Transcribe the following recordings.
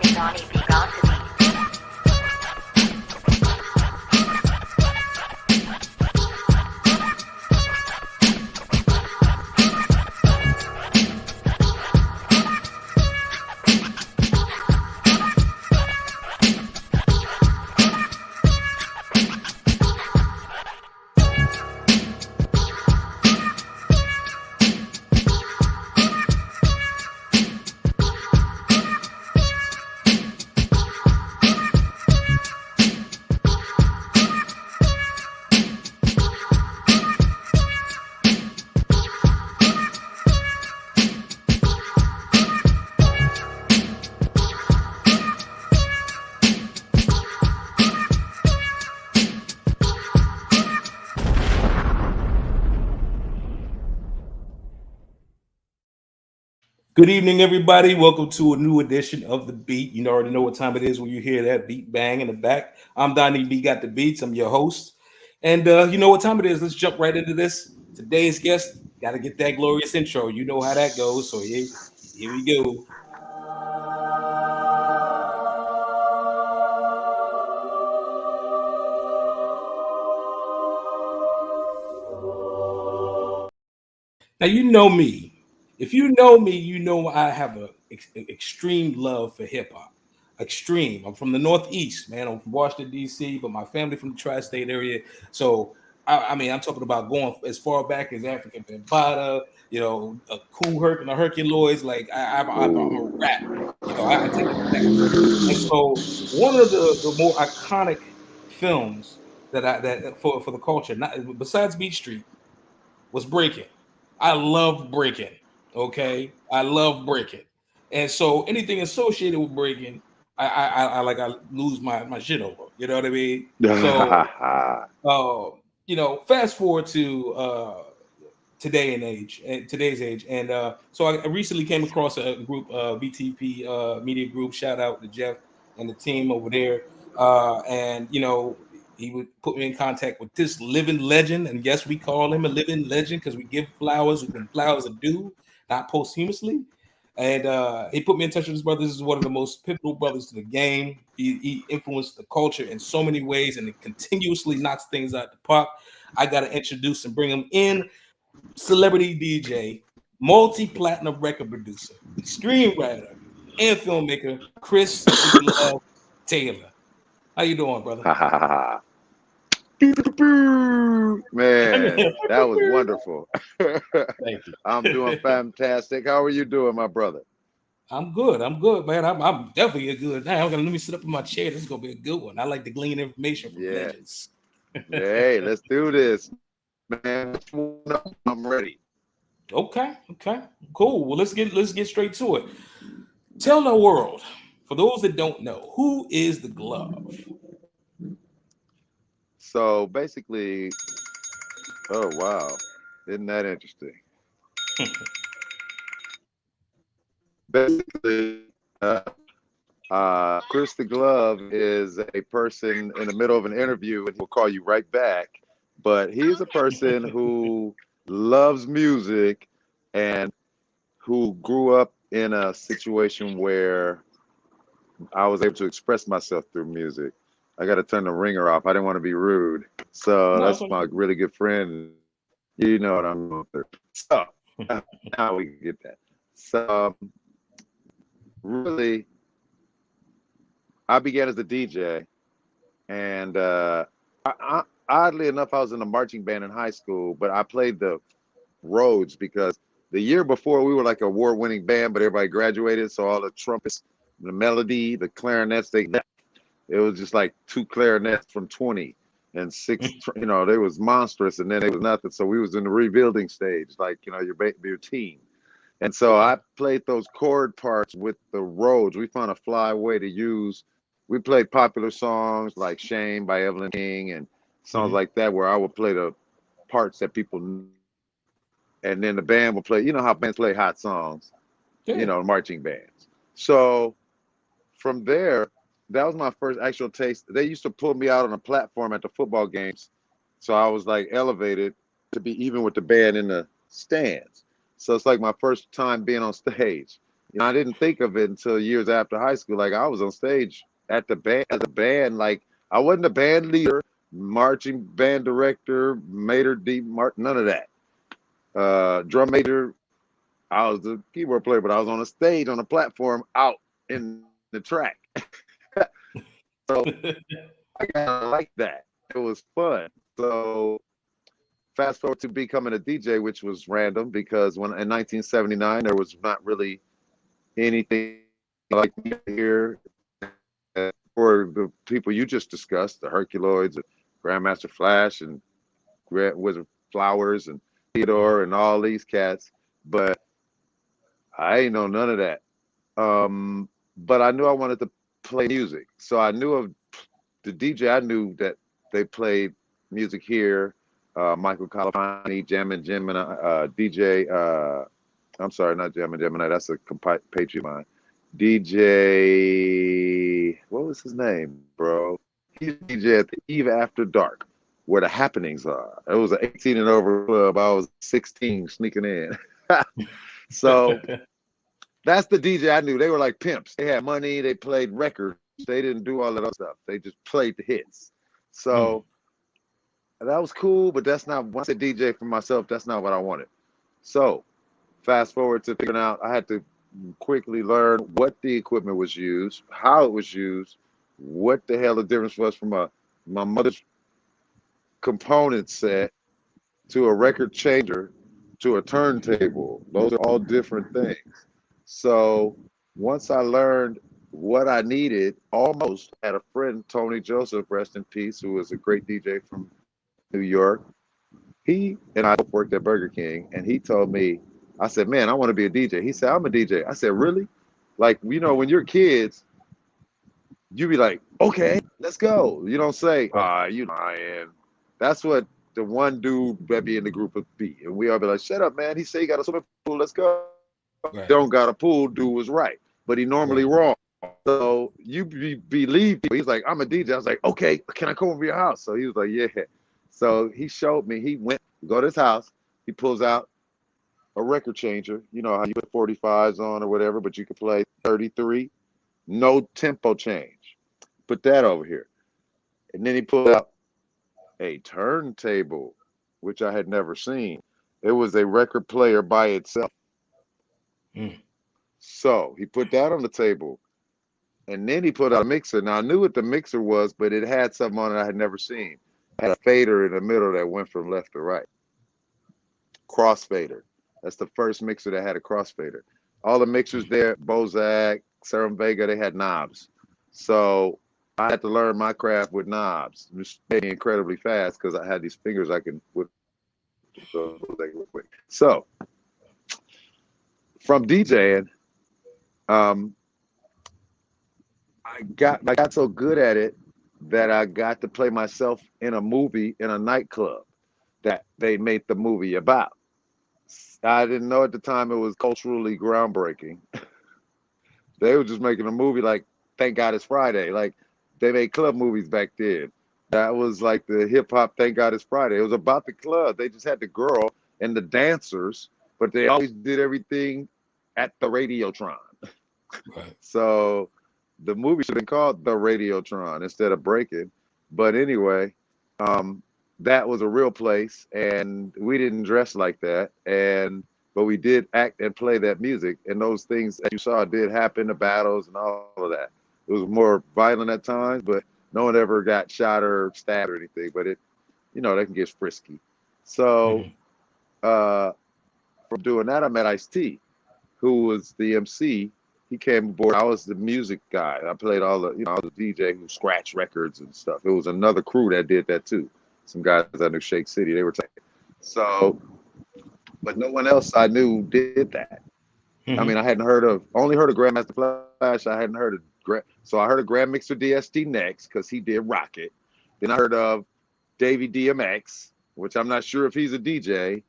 Donnie B got to be. Good evening, everybody. Welcome to a new edition of The Beat. You already know what time it is when you hear that beat bang in the back. I'm Donnie B, Got the Beats. I'm your host. And you know what time it is. Let's jump right into this. Today's guest, got to get that glorious intro. You know how that goes. So here we go. Now, you know me. If you know me, you know I have an extreme love for hip hop. Extreme. I'm from the Northeast, man. I'm from Washington, D.C., but my family from the tri-state area. So, I mean, I'm talking about going as far back as African Bambaataa, a Cool Herc and the Herculoids. Like, I'm a rap. I take it back. And so, one of the more iconic films that for the culture, not besides Beat Street, was Breakin. I love Breakin. Okay, I love Breakin, and so anything associated with Breakin, I lose my shit over. You know what I mean? So, fast forward to today's age, and so I recently came across a group, BTP Media Group. Shout out to Jeff and the team over there, and he would put me in contact with this living legend, and yes, we call him a living legend because we give flowers when flowers are due, not posthumously. And he put me in touch with his brother. This is one of the most pivotal brothers to the game. He influenced the culture in so many ways, and it continuously knocks things out the park. I got to introduce and bring him in. Celebrity DJ, multi-platinum record producer, screenwriter, and filmmaker, Chris the Glove Taylor. How you doing, brother? Man, that was wonderful. Thank you. I'm doing fantastic. How are you doing, my brother? I'm good, man. I'm definitely good now. Let me sit up in my chair. This is gonna be a good one. I like to glean information from legends. Hey, let's do this, man. I'm ready. Okay, cool. Well, let's get straight to it. Tell the world, for those that don't know, who is the Glove? So basically, oh wow, isn't that interesting? Basically, Chris the Glove is a person in the middle of an interview and he'll call you right back. But he's a person who loves music and who grew up in a situation where I was able to express myself through music. I got to turn the ringer off. I didn't want to be rude. So that's my really good friend. You know what I'm going through. So now we get that. So really, I began as a DJ, and oddly enough, I was in a marching band in high school, but I played the Rhodes because the year before we were like an award-winning band, but everybody graduated, so all the trumpets, the melody, the clarinets, it was just like 2 clarinets from 20 and 6, they was monstrous, and then it was nothing. So we was in the rebuilding stage, like, your team. And so I played those chord parts with the Rhodes. We found a fly way to use. We played popular songs like Shame by Evelyn King and songs like that, where I would play the parts that people knew. And then the band would play, you know how bands play hot songs, marching bands. So from there, that was my first actual taste. They used to pull me out on a platform at the football games. So I was like elevated to be even with the band in the stands. So it's like my first time being on stage. You know, I didn't think of it until years after high school. Like I was on stage at the band as a band. Like I wasn't a band leader, marching band director, Mater D, none of that. Drum major. I was the keyboard player, but I was on a stage on a platform out in the track. So I kind of liked that. It was fun. So fast forward to becoming a DJ, which was random because when in 1979 there was not really anything like here for the people you just discussed, the Herculoids, Grandmaster Flash, and Wizard Flowers, and Theodore, and all these cats. But I ain't know none of that. But I knew I wanted to play music, so I knew of the DJ. I knew that they played music here. Michael Califani, Jammin' Gemini, DJ. I'm sorry, not Jammin' Gemini. That's a compatriot of mine. DJ, what was his name, bro? He's DJ at the Eve After Dark, where the happenings are. It was an 18 and over club. I was 16 sneaking in. So that's the DJ I knew. They were like pimps. They had money. They played records. They didn't do all that other stuff. They just played the hits. So that was cool, but that's not, once I DJ for myself, that's not what I wanted. So fast forward to figuring out, I had to quickly learn what the equipment was used, how it was used, what the hell the difference was from my mother's component set to a record changer to a turntable. Those are all different things. So once I learned what I needed, almost had a friend, Tony Joseph, rest in peace, who was a great DJ from New York. He and I both worked at Burger King, and he told me, I said, man, I want to be a DJ. He said, I'm a DJ. I said, really? Like, you know, when you're kids, you be like, okay, let's go. You don't say, you lying. That's what the one dude that be in the group would be. And we all be like, shut up, man. He said he got a swimming pool. Let's go. Right. Don't got a pool. Dude was right. But he normally wrong. So you believe people. He's like, I'm a DJ. I was like, okay, can I come over your house? So he was like, yeah. So he showed me. He went, go to his house. He pulls out a record changer. You know how you put 45s on or whatever, but you can play 33. No tempo change. Put that over here. And then he pulled out a turntable, which I had never seen. It was a record player by itself. So he put that on the table. And then he put out a mixer. Now I knew what the mixer was, but it had something on it I had never seen. It had a fader in the middle that went from left to right. Crossfader. That's the first mixer that had a crossfader. All the mixers there, Bozak, Serum Vega, they had knobs. So I had to learn my craft with knobs, which made me incredibly fast because I had these fingers I can whip real quick. So from DJing, I got so good at it that I got to play myself in a movie in a nightclub that they made the movie about. I didn't know at the time it was culturally groundbreaking. They were just making a movie like Thank God It's Friday. Like they made club movies back then. That was like the hip hop Thank God It's Friday. It was about the club. They just had the girl and the dancers, but they always did everything at the Radiotron. Right. So the movie should have been called The Radiotron instead of Breakin. But anyway, that was a real place, and we didn't dress like that, but we did act and play that music, and those things that you saw did happen, the battles and all of that. It was more violent at times, but no one ever got shot or stabbed or anything, but it, you know, they can get frisky. So from doing that, I met Ice-T, who was the MC. He came aboard. I was the music guy. I played all the, you know, I was the DJ who scratched records and stuff. It was another crew that did that too. Some guys I knew, Shake City, they were tight. So, but no one else I knew did that. I mean, I hadn't only heard of Grandmaster Flash. I hadn't heard of so I heard of Grand Mixer DSD next because he did rock it. Then I heard of Davey DMX, which I'm not sure if he's a DJ.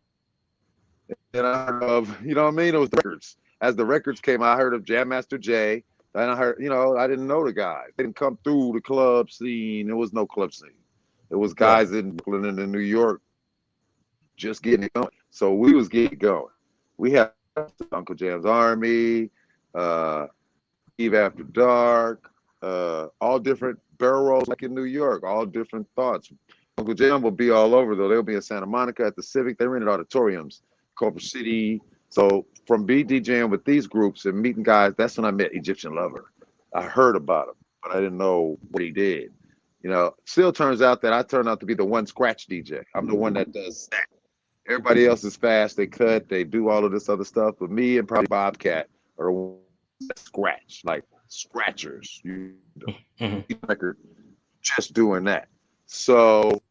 Then I heard of, you know what I mean? It was the records. As the records came, I heard of Jam Master Jay. And I heard, you know, I didn't know the guys. They didn't come through the club scene. There was no club scene. It was guys in Brooklyn and in New York just getting it going. So we was getting it going. We had Uncle Jam's Army, uh, Eve After Dark, all different barrel rolls like in New York, all different thoughts. Uncle Jam will be all over though. They'll be in Santa Monica at the Civic. They rented auditoriums, Culver City. So from DJing with these groups and meeting guys, that's when I met Egyptian Lover. I heard about him, but I didn't know what he did. You know, still turns out that I turned out to be the one scratch DJ. I'm the one that does that. Everybody else is fast. They cut. They do all of this other stuff. But me and probably Bobcat are the ones that scratch, like scratchers. You know, record just doing that. So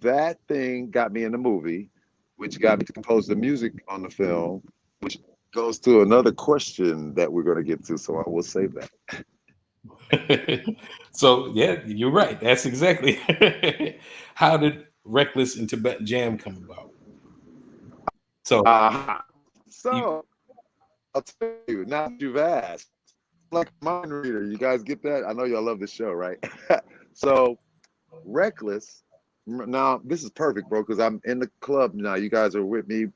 that thing got me in the movie, which got me to compose the music on the film, which goes to another question that we're going to get to. So I will save that. So yeah, you're right. That's exactly how did Reckless and Tibetan Jam come about. So, I'll tell you, now that you've asked, like a mind reader, you guys get that? I know y'all love this show, right? So Reckless, now this is perfect, bro, because I'm in the club now. You guys are with me.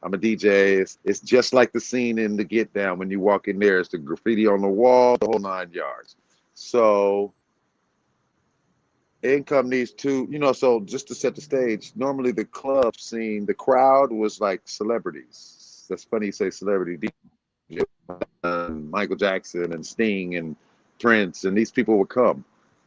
I'm a DJ. It's just like the scene in The Get Down when you walk in there. It's the graffiti on the wall, the whole 9 yards. So in come these two, you know, so just to set the stage, normally the club scene, the crowd was like celebrities. That's funny you say celebrity. Michael Jackson and Sting and Prince, and these people would come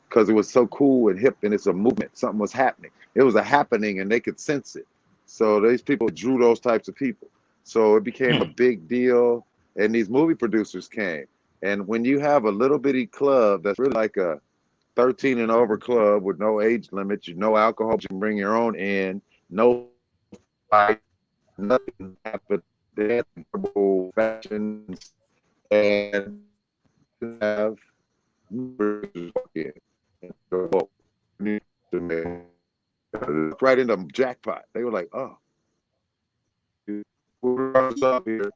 because it was so cool and hip, and it's a movement. Something was happening. It was a happening, and they could sense it. So these people drew those types of people. So it became a big deal, and these movie producers came. And when you have a little bitty club that's really like a 13 and over club with no age limit, no alcohol, you can bring your own in, no fight, nothing happened, fashions, and have right in the jackpot. They were like, "Oh, we're up here."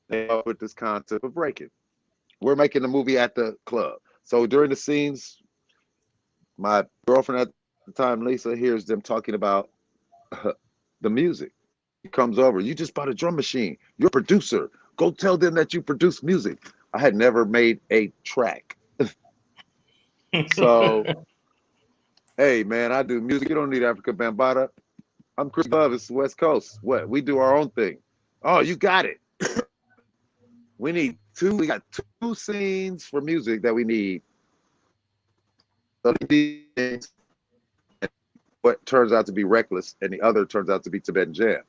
They up with this concept of Breakin. We're making the movie at the club. So during the scenes, my girlfriend at the time, Lisa, hears them talking about the music. He comes over. You just bought a drum machine. You're a producer. Go tell them that you produce music. I had never made a track. So, hey, man, I do music. You don't need Africa Bambaataa. I'm Chris Love. It's West Coast. What? We do our own thing. Oh, you got it. We got two scenes for music that we need. So what turns out to be Reckless, and the other turns out to be Tibetan Jam.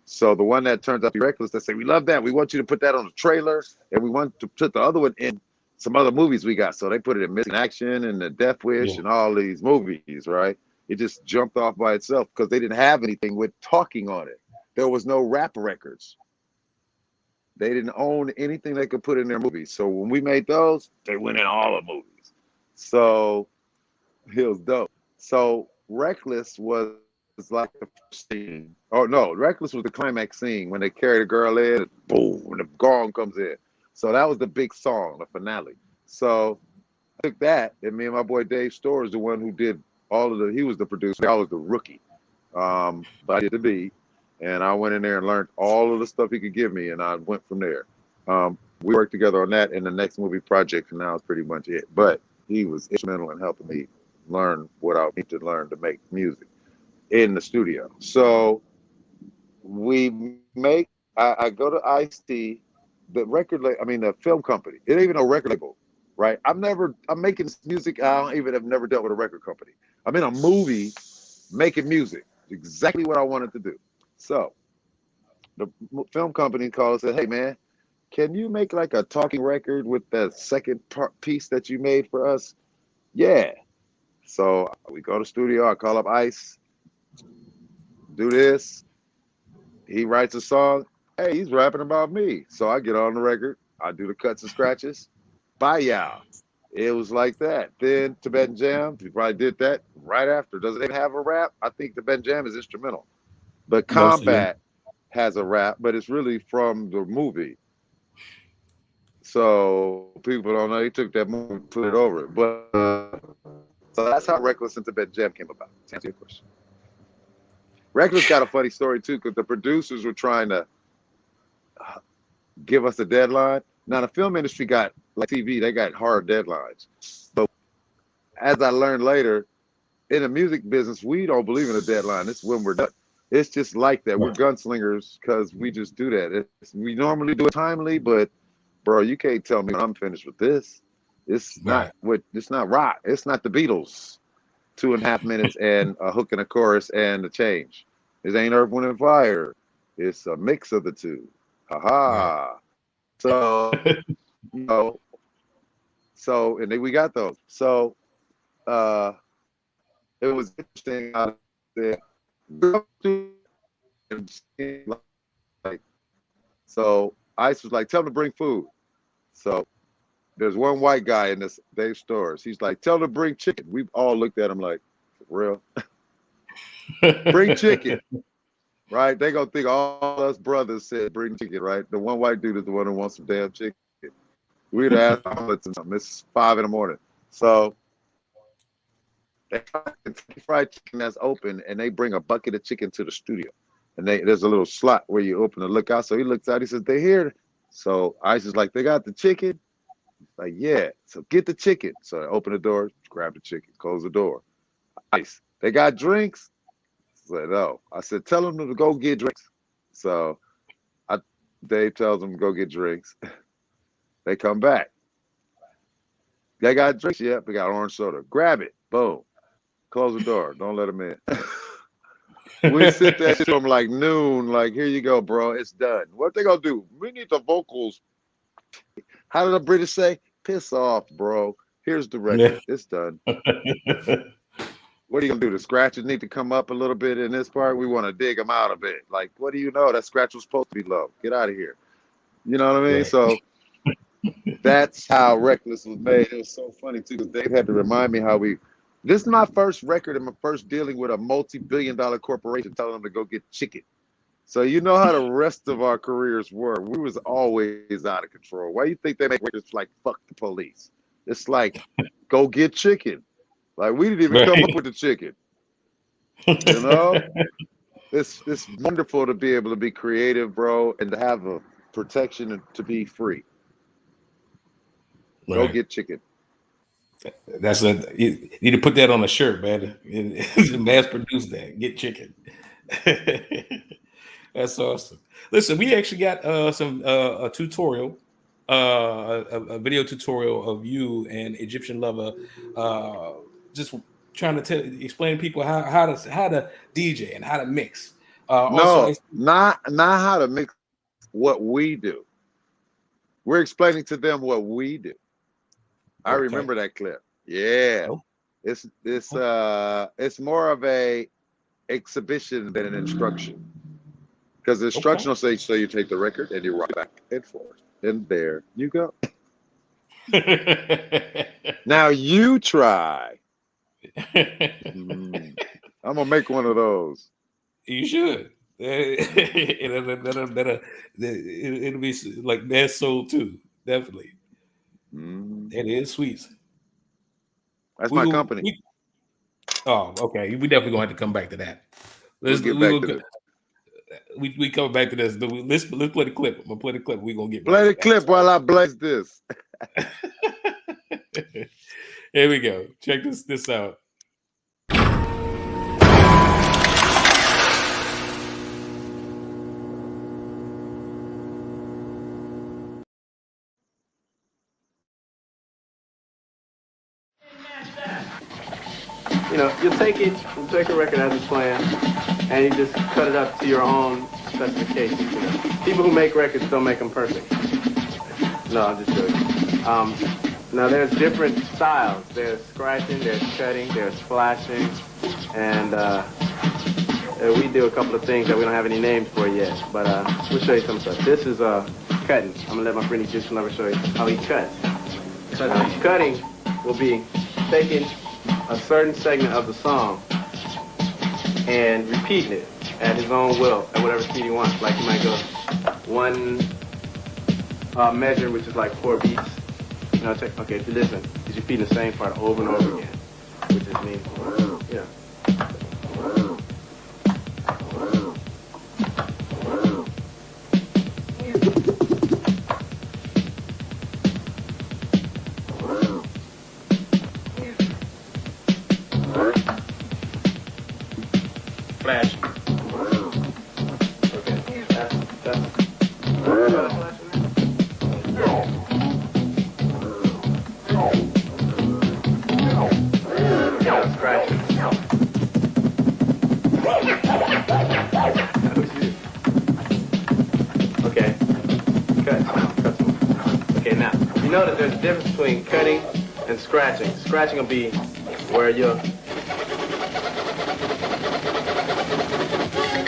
So the one that turns out to be Reckless, they say, we love that. We want you to put that on the trailer, and we want to put the other one in some other movies we got. So they put it in Missing Action and the Death Wish and all these movies, right? It just jumped off by itself because they didn't have anything with talking on it. There was no rap records. They didn't own anything they could put in their movies. So when we made those, they went in all the movies. So it was dope. So Reckless was like the first scene. Oh no, Reckless was the climax scene when they carry the girl in, and boom, when the gong comes in. So that was the big song, the finale. So I took that, and me and my boy Dave Storrs, the one who did all of the, he was the producer, I was the rookie. But I did the beat, and I went in there and learned all of the stuff he could give me, and I went from there. We worked together on that in the next movie project, and that was pretty much it. But he was instrumental in helping me learn what I need to learn to make music in the studio. So we make, I go to Ice-T, the the film company. It ain't even a record label, right? I'm making music. I don't even have never dealt with a record company. I'm in a movie making music, exactly what I wanted to do. So the film company called and said, hey man, can you make like a talking record with that second piece that you made for us? Yeah. So we go to studio, I call up Ice, do this. He writes a song. Hey, he's rapping about me. So I get on the record. I do the cuts and scratches. Bye, y'all. It was like that. Then Tibetan Jam, he probably did that right after. Does it even have a rap? I think Tibetan Jam is instrumental. But Combat has a rap, but it's really from the movie. So people don't know. He took that movie and put it over it. But so that's how Reckless and Tibetan Jam came about. To answer your question. Reckless got a funny story too, because the producers were trying to give us a deadline. Now the film industry got, like TV, they got hard deadlines. So as I learned later, in the music business, we don't believe in a deadline. It's when we're done. It's just like that. We're gunslingers because we just do that. We normally do it timely, but bro, you can't tell me when I'm finished with this. It's not it's not rock. It's not the Beatles. 2.5 minutes and a hook and a chorus and a change. It ain't Earth, Wind and Fire. It's a mix of the two. Haha. So you know, and then we got those. So it was interesting how they like, so Ice was like, tell him to bring food. So there's one white guy in this Dave Storrs. He's like, tell him to bring chicken. We all looked at him like, for real? Bring chicken. Right? They gonna think all us brothers said bring chicken, right? The one white dude is the one who wants some damn chicken. We'd ask omelets and something. It's 5 in the morning. So they fried chicken that's open, and they bring a bucket of chicken to the studio. And there's a little slot where you open the lookout. So he looks out, he says, they're here. So Ice is like, they got the chicken? He's like, yeah. So get the chicken. So I open the door, grab the chicken, close the door. Ice, they got drinks? I said, no. I said, tell them to go get drinks. So Dave tells them to go get drinks. They come back. They got drinks? Yep, we got orange soda. Grab it. Boom. Close the door. Don't let them in. We sit there to them like noon, like, here you go, bro. It's done. What they gonna do? We need the vocals. How did the British say? Piss off, bro. Here's the record. It's done. What are you gonna do? The scratches need to come up a little bit in this part. We want to dig them out a bit. Like, what do you know? That scratch was supposed to be low. Get out of here. You know what I mean? Right. So that's how Reckless was made. It was so funny too, because Dave had to remind me how this is my first record and my first dealing with a multi-billion-dollar corporation telling them to go get chicken. So you know how the rest of our careers were. We was always out of control. Why do you think they make records like fuck the police? It's like, go get chicken. Like, we didn't even come up with the chicken. You know? It's wonderful to be able to be creative, bro, and to have a protection and to be free. Go get chicken. You need to put that on a shirt, man. Mass produce that. Get chicken. That's awesome. Listen, we actually got a tutorial, a video tutorial of you and Egyptian Lover, just trying to explain to people how to DJ and how to mix. No, not how to mix. What we do. We're explaining to them what we do. I remember that clip. Yeah. Oh. It's more of a exhibition than an instruction. Because the instruction will say, so you take the record and you rock back and forth. And there you go. Now you try. I'm gonna make one of those. You should. It'll be like that soul too. Definitely. It is sweet. That's my company. Okay. We definitely gonna have to come back to that. We come back to this. Let's play the clip. I'm gonna play the clip. We're gonna get play the clip while I blaze this. Here we go. Check this out. You know, you take a record as it's playing, and you just cut it up to your own specifications. You know, people who make records don't make them perfect. No, I'm just joking. Now there's different styles. There's scratching, there's cutting, there's flashing, and we do a couple of things that we don't have any names for yet. But we'll show you some stuff. This is cutting. I'm gonna let my friend Egyptian Lover show you how he cuts. Cutting will be taking a certain segment of the song and repeating it at his own will, at whatever speed he wants. Like he might go one measure, which is like 4 beats. You know, okay, if you listen, he's repeating the same part over and over again, which just means, you know. Scratch. Okay. Cut. Okay, now you notice there's a difference between cutting and scratching. Scratching will be where you'll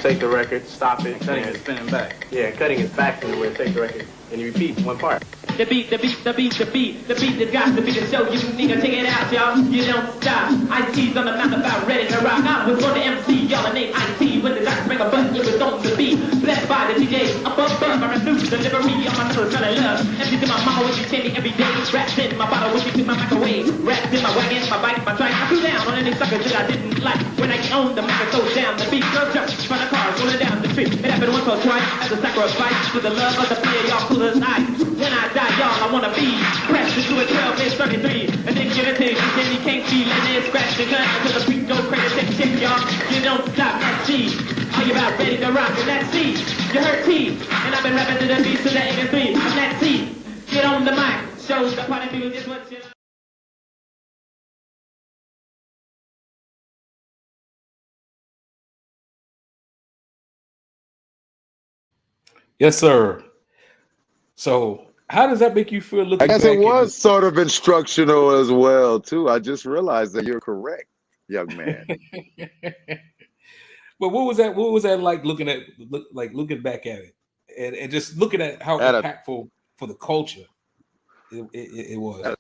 take the record, stop it. Cutting is spinning back. Yeah, cutting is back to where you take the record and you repeat one part. The beat that's got to be the show. You nigga, check it out, y'all. You don't stop. IT's on the mount about ready to rock. I was on the MC, y'all name IT. When the doctor bring a button, it was on the beat. Blessed by the DJ, up above, my new delivery on my nose, kind of love. Empty to my mama, when she tell me every day. Wrapped in my bottle, when she took my microwave. Wrapped in my wagon, my bike, my track. I threw down on any suckers that I didn't like. When I get on the mic, I throw down the beat. Girl jump from the car, rolling down the street. It happened once or twice as a sacrifice to the love of the player, y'all cool as ice. When I die, y'all, I wanna be pressed into a 12 inch 33. And then get a taste, and then you can't feel it. Then scratch the gun until the beat go crazy. Take a shit, y'all. You don't stop that G. Are you about ready to rock? And that's C. You heard T. And I've been rapping to the beat to the MP3. And that's C. Get on the mic. Show the party people just what you know. Yes, sir. So, how does that make you feel looking I guess back it was sort of instructional as well, too. I just realized that you're correct, young man. But what was that? What was that like looking back at it, and just looking at how impactful for the culture it was.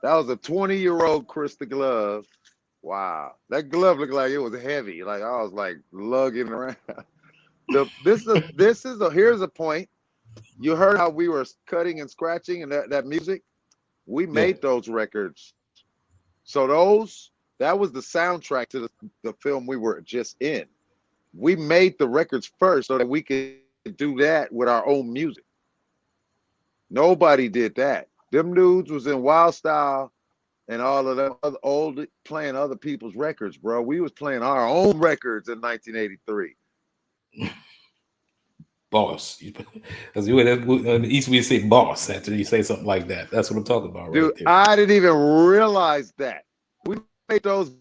That was a 20-year-old Chris the Glove. Wow, that glove looked like it was heavy. Like I was like lugging around. Here's a point. You heard how we were cutting and scratching and that music. We made those records. So that was the soundtrack to the film we were just in. We made the records first so that we could do that with our own music. Nobody did that. Them dudes was in Wild Style and all of them old playing other people's records, bro. We was playing our own records in 1983. Boss, because in the East we say boss after you say something like that. That's what I'm talking about, dude. Right there. I didn't even realize that we made those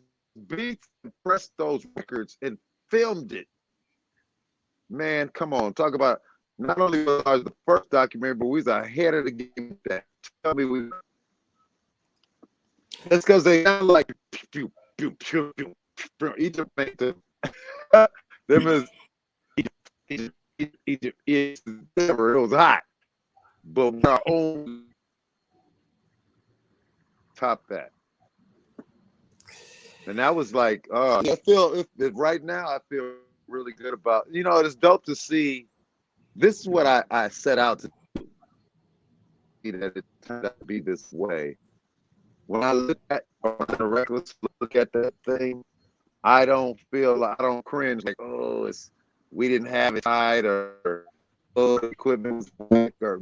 beats, and pressed those records, and filmed it. Man, come on, talk about not only was ours the first documentary, but we was ahead of the game with that. Tell me we. It's because they sound like pew, pew, pew, pew, pew. Egypt made them. Them is Egypt is never. It was hot, but our own top that. And that was like, I feel right now. I feel really good about. It's dope to see. This is what I set out to do. That it turned out to be this way. When I look at on the record, look at that thing, I don't cringe like, we didn't have it tied or the equipment was weak or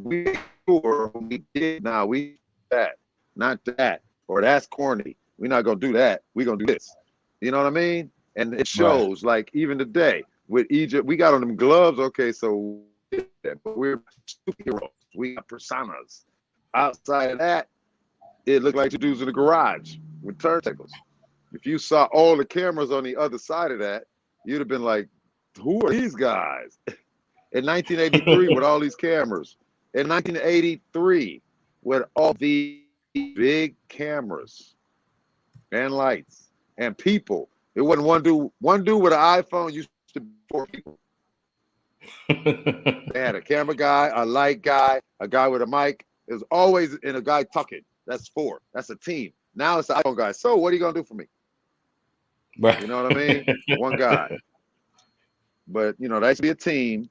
we did. Now we that, not that, or that's corny. We're not gonna do that. We're gonna do this. You know what I mean? And it shows, like even today with Egypt, we got on them gloves. Okay, so but we're superheroes. We got personas. Outside of that, it looked like two dudes in the garage with turntables. If you saw all the cameras on the other side of that, you'd have been like, who are these guys? In 1983 with all these cameras. In 1983 with all these big cameras and lights and people. It wasn't one dude with an iPhone used to be 4 people. They had a camera guy, a light guy, a guy with a mic. It was always in a guy talking. That's 4. That's a team. Now it's the iPhone guy. So what are you gonna do for me? Right. You know what I mean? One guy. But that should be a team.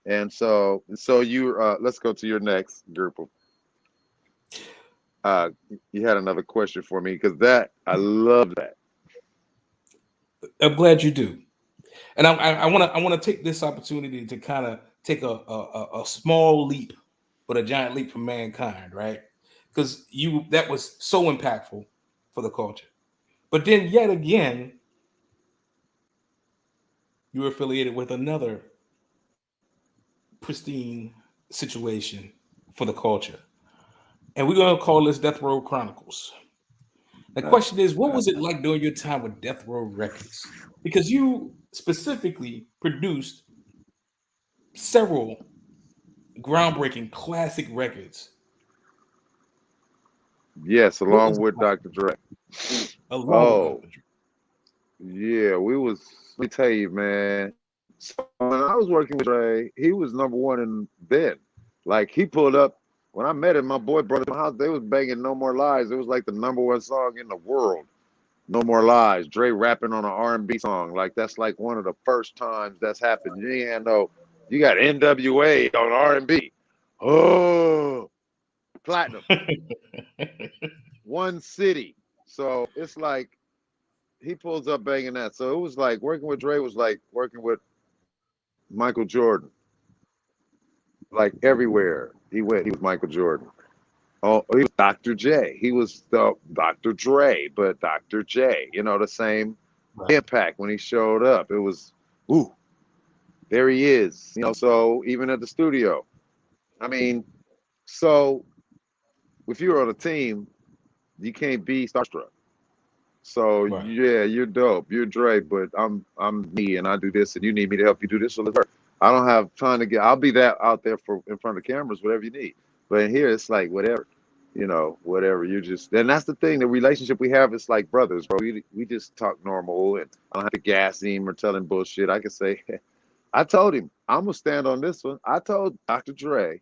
And so you let's go to your next group of you had another question for me because I love that. I'm glad you do. And I want to take this opportunity to kind of take a small leap, but a giant leap for mankind, right? Because that was so impactful for the culture. But then yet again, you're affiliated with another pristine situation for the culture. And we're going to call this Death Row Chronicles. The question is, what was it like during your time with Death Row Records? Because you specifically produced several groundbreaking classic records. Yes, along with Dr. Dre. Along with Dr. Dre. Yeah, we was, let me tell you, man. So when I was working with Dre, he was #1 in then. Like, he pulled up, when I met him, my boy brought him to my house, they was banging No More Lies. It was like the #1 song in the world. No More Lies. Dre rapping on an R&B song. Like, that's like one of the first times that's happened. You ain't had no, you got NWA on R&B. Oh, platinum. One city. So it's like, he pulls up banging that. So it was like working with Dre was like working with Michael Jordan. Like everywhere he went, he was Michael Jordan. Oh, he was Dr. J. He was the Dr. Dre, but Dr. J. You know, the same impact when he showed up. It was, ooh, there he is. You know, so even at the studio. I mean, so if you're on a team, you can't be starstruck. So yeah, you're dope. You're Dre, but I'm me, and I do this, and you need me to help you do this. So let's work. I don't have time to get. I'll be that out there for in front of cameras, whatever you need. But in here, it's like whatever, you know, whatever. You just, and that's the thing. The relationship we have is like brothers, bro. We just talk normal, and I don't have to gas him or tell him bullshit. I can say, I told him I'm gonna stand on this one. I told Dr. Dre,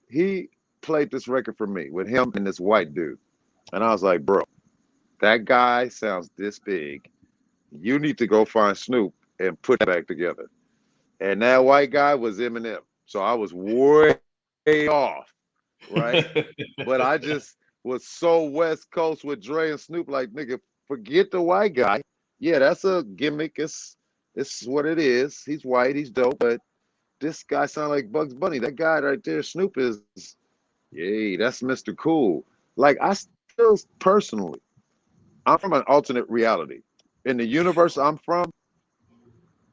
he played this record for me with him and this white dude, and I was like, bro, that guy sounds this big. You need to go find Snoop and put that back together. And that white guy was Eminem. So I was way off, right? But I just was so West Coast with Dre and Snoop, like, nigga, forget the white guy. Yeah, that's a gimmick. It's what it is. He's white, he's dope, but this guy sounds like Bugs Bunny. That guy right there, Snoop, is, yay, that's Mr. Cool. Like, I still personally, I'm from an alternate reality. In the universe I'm from,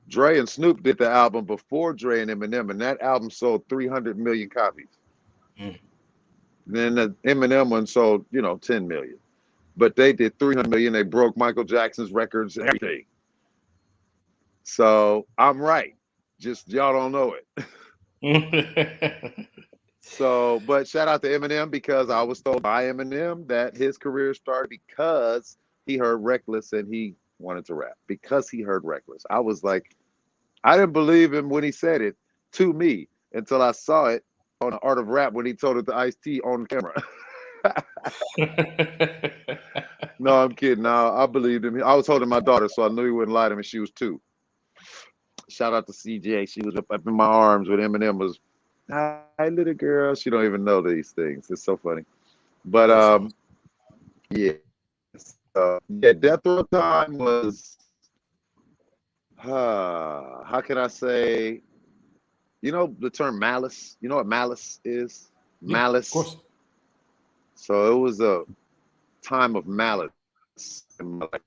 Dre and Snoop did the album before Dre and Eminem, and that album sold 300 million copies. Then the Eminem one sold, 10 million. But they did 300 million. They broke Michael Jackson's records and everything. So I'm right. Just y'all don't know it. So, but shout out to Eminem, because I was told by Eminem that his career started because he heard Reckless and he wanted to rap. Because he heard Reckless. I was like, I didn't believe him when he said it to me until I saw it on The Art of Rap when he told it to Ice-T on camera. No, I'm kidding. No, I believed him. I was holding my daughter, so I knew he wouldn't lie to me. She was 2. Shout out to CJ. She was up in my arms when Eminem was, hi, little girl. She don't even know these things. It's so funny. But yeah. Yeah, Death Row time was, how can I say, the term malice? You know what malice is? Yeah, malice. of course. So it was a time of malice in my life.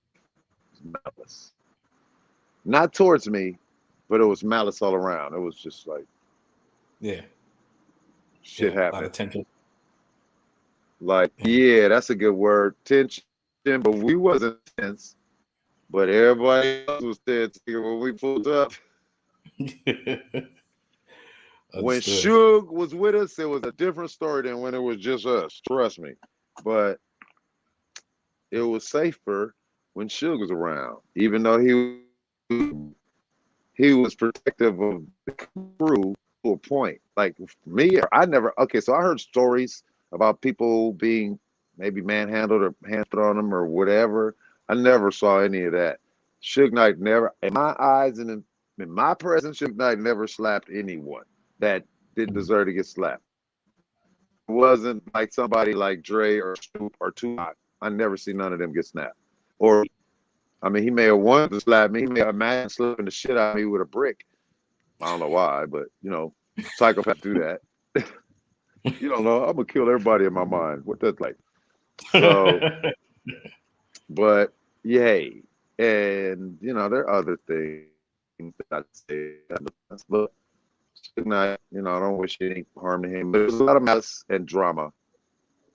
Malice. Not towards me, but it was malice all around. It was just like, yeah, shit happened. A lot of tension. Like, yeah, that's a good word. Tension, but we wasn't tense. But everybody else was tense when we pulled up. When Suge was with us, it was a different story than when it was just us. Trust me. But it was safer when Suge was around, even though he was protective of the crew to a point. Like me, I never. Okay, so I heard stories about people being maybe manhandled or hands put on them or whatever. I never saw any of that. Suge Knight never, in my eyes and in my presence, Suge Knight never slapped anyone that didn't deserve to get slapped. It wasn't like somebody like Dre or Snoop or Tupac. I never see none of them get snapped. Or, I mean, he may have wanted to slap me. He may have imagined slapping the shit out of me with a brick. I don't know why, but, psychopaths do that. You don't know. I'm going to kill everybody in my mind. What that's like. So, but, yay. And, there are other things that I say. But Suge Knight, I don't wish any harm to him, but there's a lot of malice and drama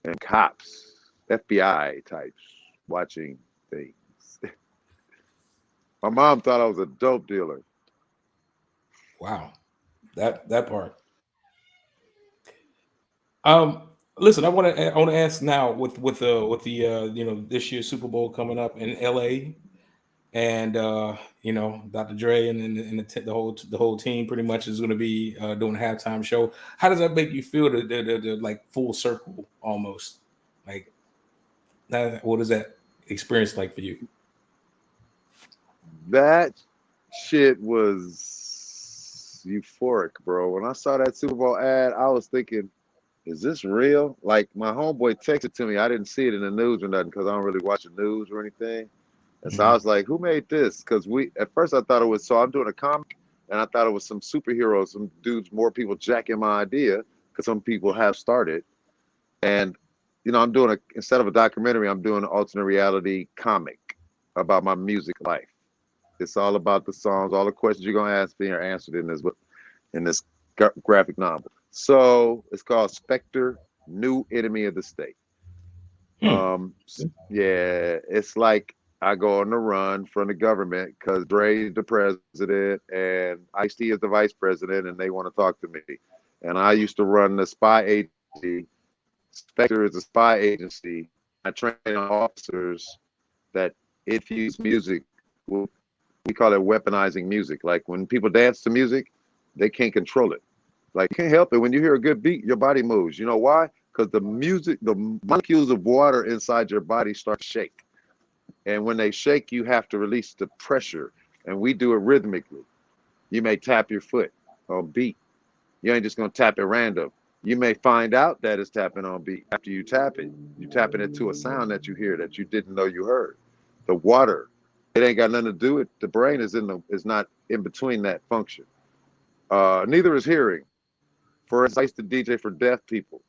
and cops, FBI types watching things. My mom thought I was a dope dealer. Wow, that part. Listen, I want to ask now with the this year's Super Bowl coming up in LA, and Dr. Dre and the whole team pretty much is going to be doing a halftime show. How does that make you feel? The like full circle almost, like what is that experience like for you? That shit was euphoric, bro. When I saw that Super Bowl ad, I was thinking, is this real? Like, my homeboy texted to me. I didn't see it in the news or nothing because I don't really watch the news or anything. And so I was like, who made this? Because at first I thought it was, so I'm doing a comic, and I thought it was some superheroes, some dudes, more people jacking my idea, because some people have started. And, I'm doing instead of a documentary, I'm doing an alternate reality comic about my music life. It's all about the songs. All the questions you're going to ask me are answered in this graphic novel. So it's called Spectre, New Enemy of the State. Yeah, it's like I go on the run from the government because Dre's the president and Ice-T is the vice president, and they want to talk to me. And I used to run the spy agency. Spectre is a spy agency. I train officers that infuse music. We call it weaponizing music. Like, when people dance to music, they can't control it. Like, you can't help it. When you hear a good beat, your body moves. You know why? Because the molecules of water inside your body start to shake. And when they shake, you have to release the pressure. And we do it rhythmically. You may tap your foot on beat. You ain't just going to tap it random. You may find out that it's tapping on beat. After you tap it, you're tapping it to a sound that you hear that you didn't know you heard. The water, it ain't got nothing to do with it. The brain is not in between that function. Neither is hearing. For instance, I used to DJ for deaf people.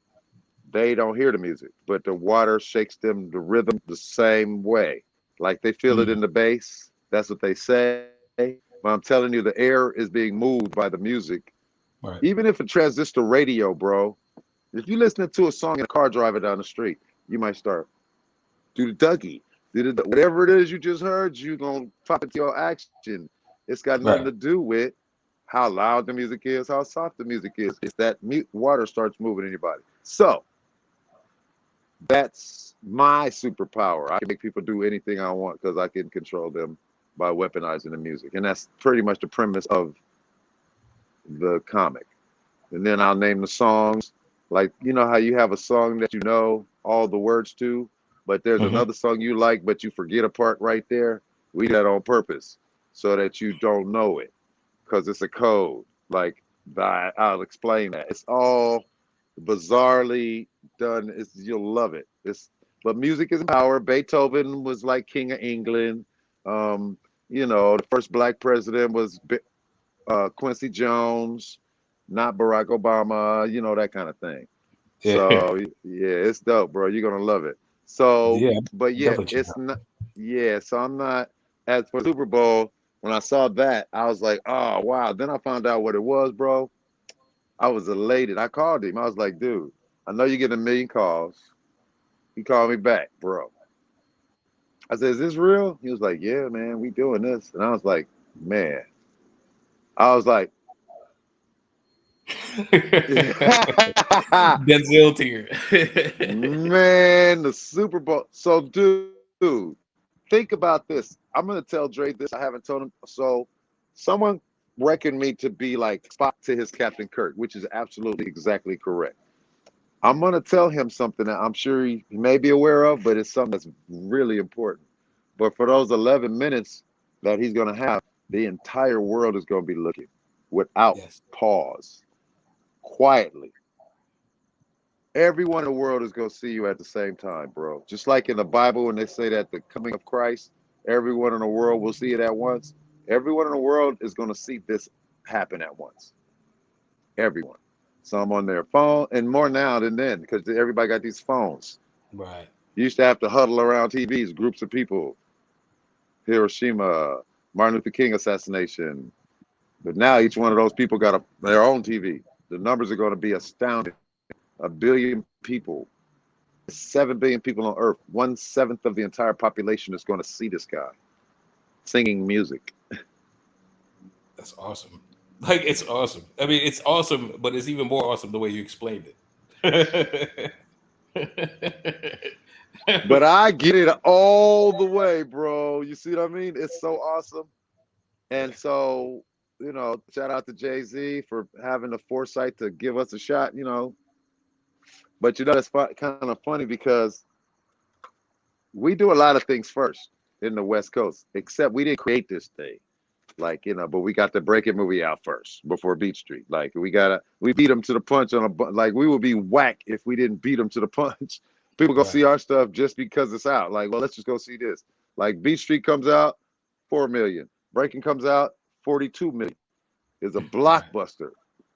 They don't hear the music, but the water shakes them, the rhythm, the same way. Like, they feel it in the bass. That's what they say. But I'm telling you, the air is being moved by the music. Right. Even if a transistor radio, bro, if you're listening to a song in a car driving down the street, you might start, do the Dougie. Whatever it is you just heard, you're going to pop into your action. It's got nothing to do with how loud the music is, how soft the music is. It's that water starts moving in your body. So that's my superpower. I can make people do anything I want because I can control them by weaponizing the music. And that's pretty much the premise of the comic. And then I'll name the songs. Like, you know how you have a song that you know all the words to, but there's another song you like, but you forget a part right there? We do that on purpose so that you don't know it, because it's a code. Like, I'll explain that. It's all bizarrely done. You'll love it. But music is power. Beethoven was like King of England. The first black president was Quincy Jones, not Barack Obama, that kind of thing. Yeah. So yeah, it's dope, bro. You're gonna love it. So but yeah, it's not. Yeah, so I'm not. As for Super Bowl, when I saw that, I was like, oh wow. Then I found out what it was, bro. I was elated. I called him. I was like, dude, I know you get a million calls. He called me back, bro. I said, is this real? He was like, yeah, man, we doing this. And I was like, man. I was like, Denzel tier. Man, the Super Bowl. So, dude, think about this. I'm gonna tell Dre this. I haven't told him. So, someone reckoned me to be like Spock to his Captain Kirk, which is absolutely exactly correct. I'm gonna tell him something that I'm sure he may be aware of, but it's something that's really important. But for those 11 minutes that he's gonna have, the entire world is gonna be looking without pause, quietly. Everyone in the world is going to see you at the same time, bro. Just like in the Bible when they say that the coming of Christ, everyone in the world will see it at once. Everyone in the world is going to see this happen at once. Everyone. Some on their phone, and more now than then, because everybody got these phones. Right. You used to have to huddle around TVs, groups of people. Hiroshima, Martin Luther King assassination, But now each one of those people got their own TV. The numbers are going to be astounding. 1 billion people, 7 billion people on Earth. 1/7 of the entire population is going to see this guy singing music. That's awesome. Like, it's awesome. I mean, it's awesome, but it's even more awesome the way you explained it. But I get it all the way, bro. You see what I mean? It's so awesome. And so, shout out to Jay-Z for having the foresight to give us a shot, But that's kind of funny because we do a lot of things first in the West Coast, except we didn't create this thing. Like, but we got the Breakin movie out first before Beat Street. Like, we beat them to the punch like, we would be whack if we didn't beat them to the punch. People go see our stuff just because it's out. Like, well, let's just go see this. Like, Beat Street comes out, 4 million. Breakin comes out, 42 million. It's a blockbuster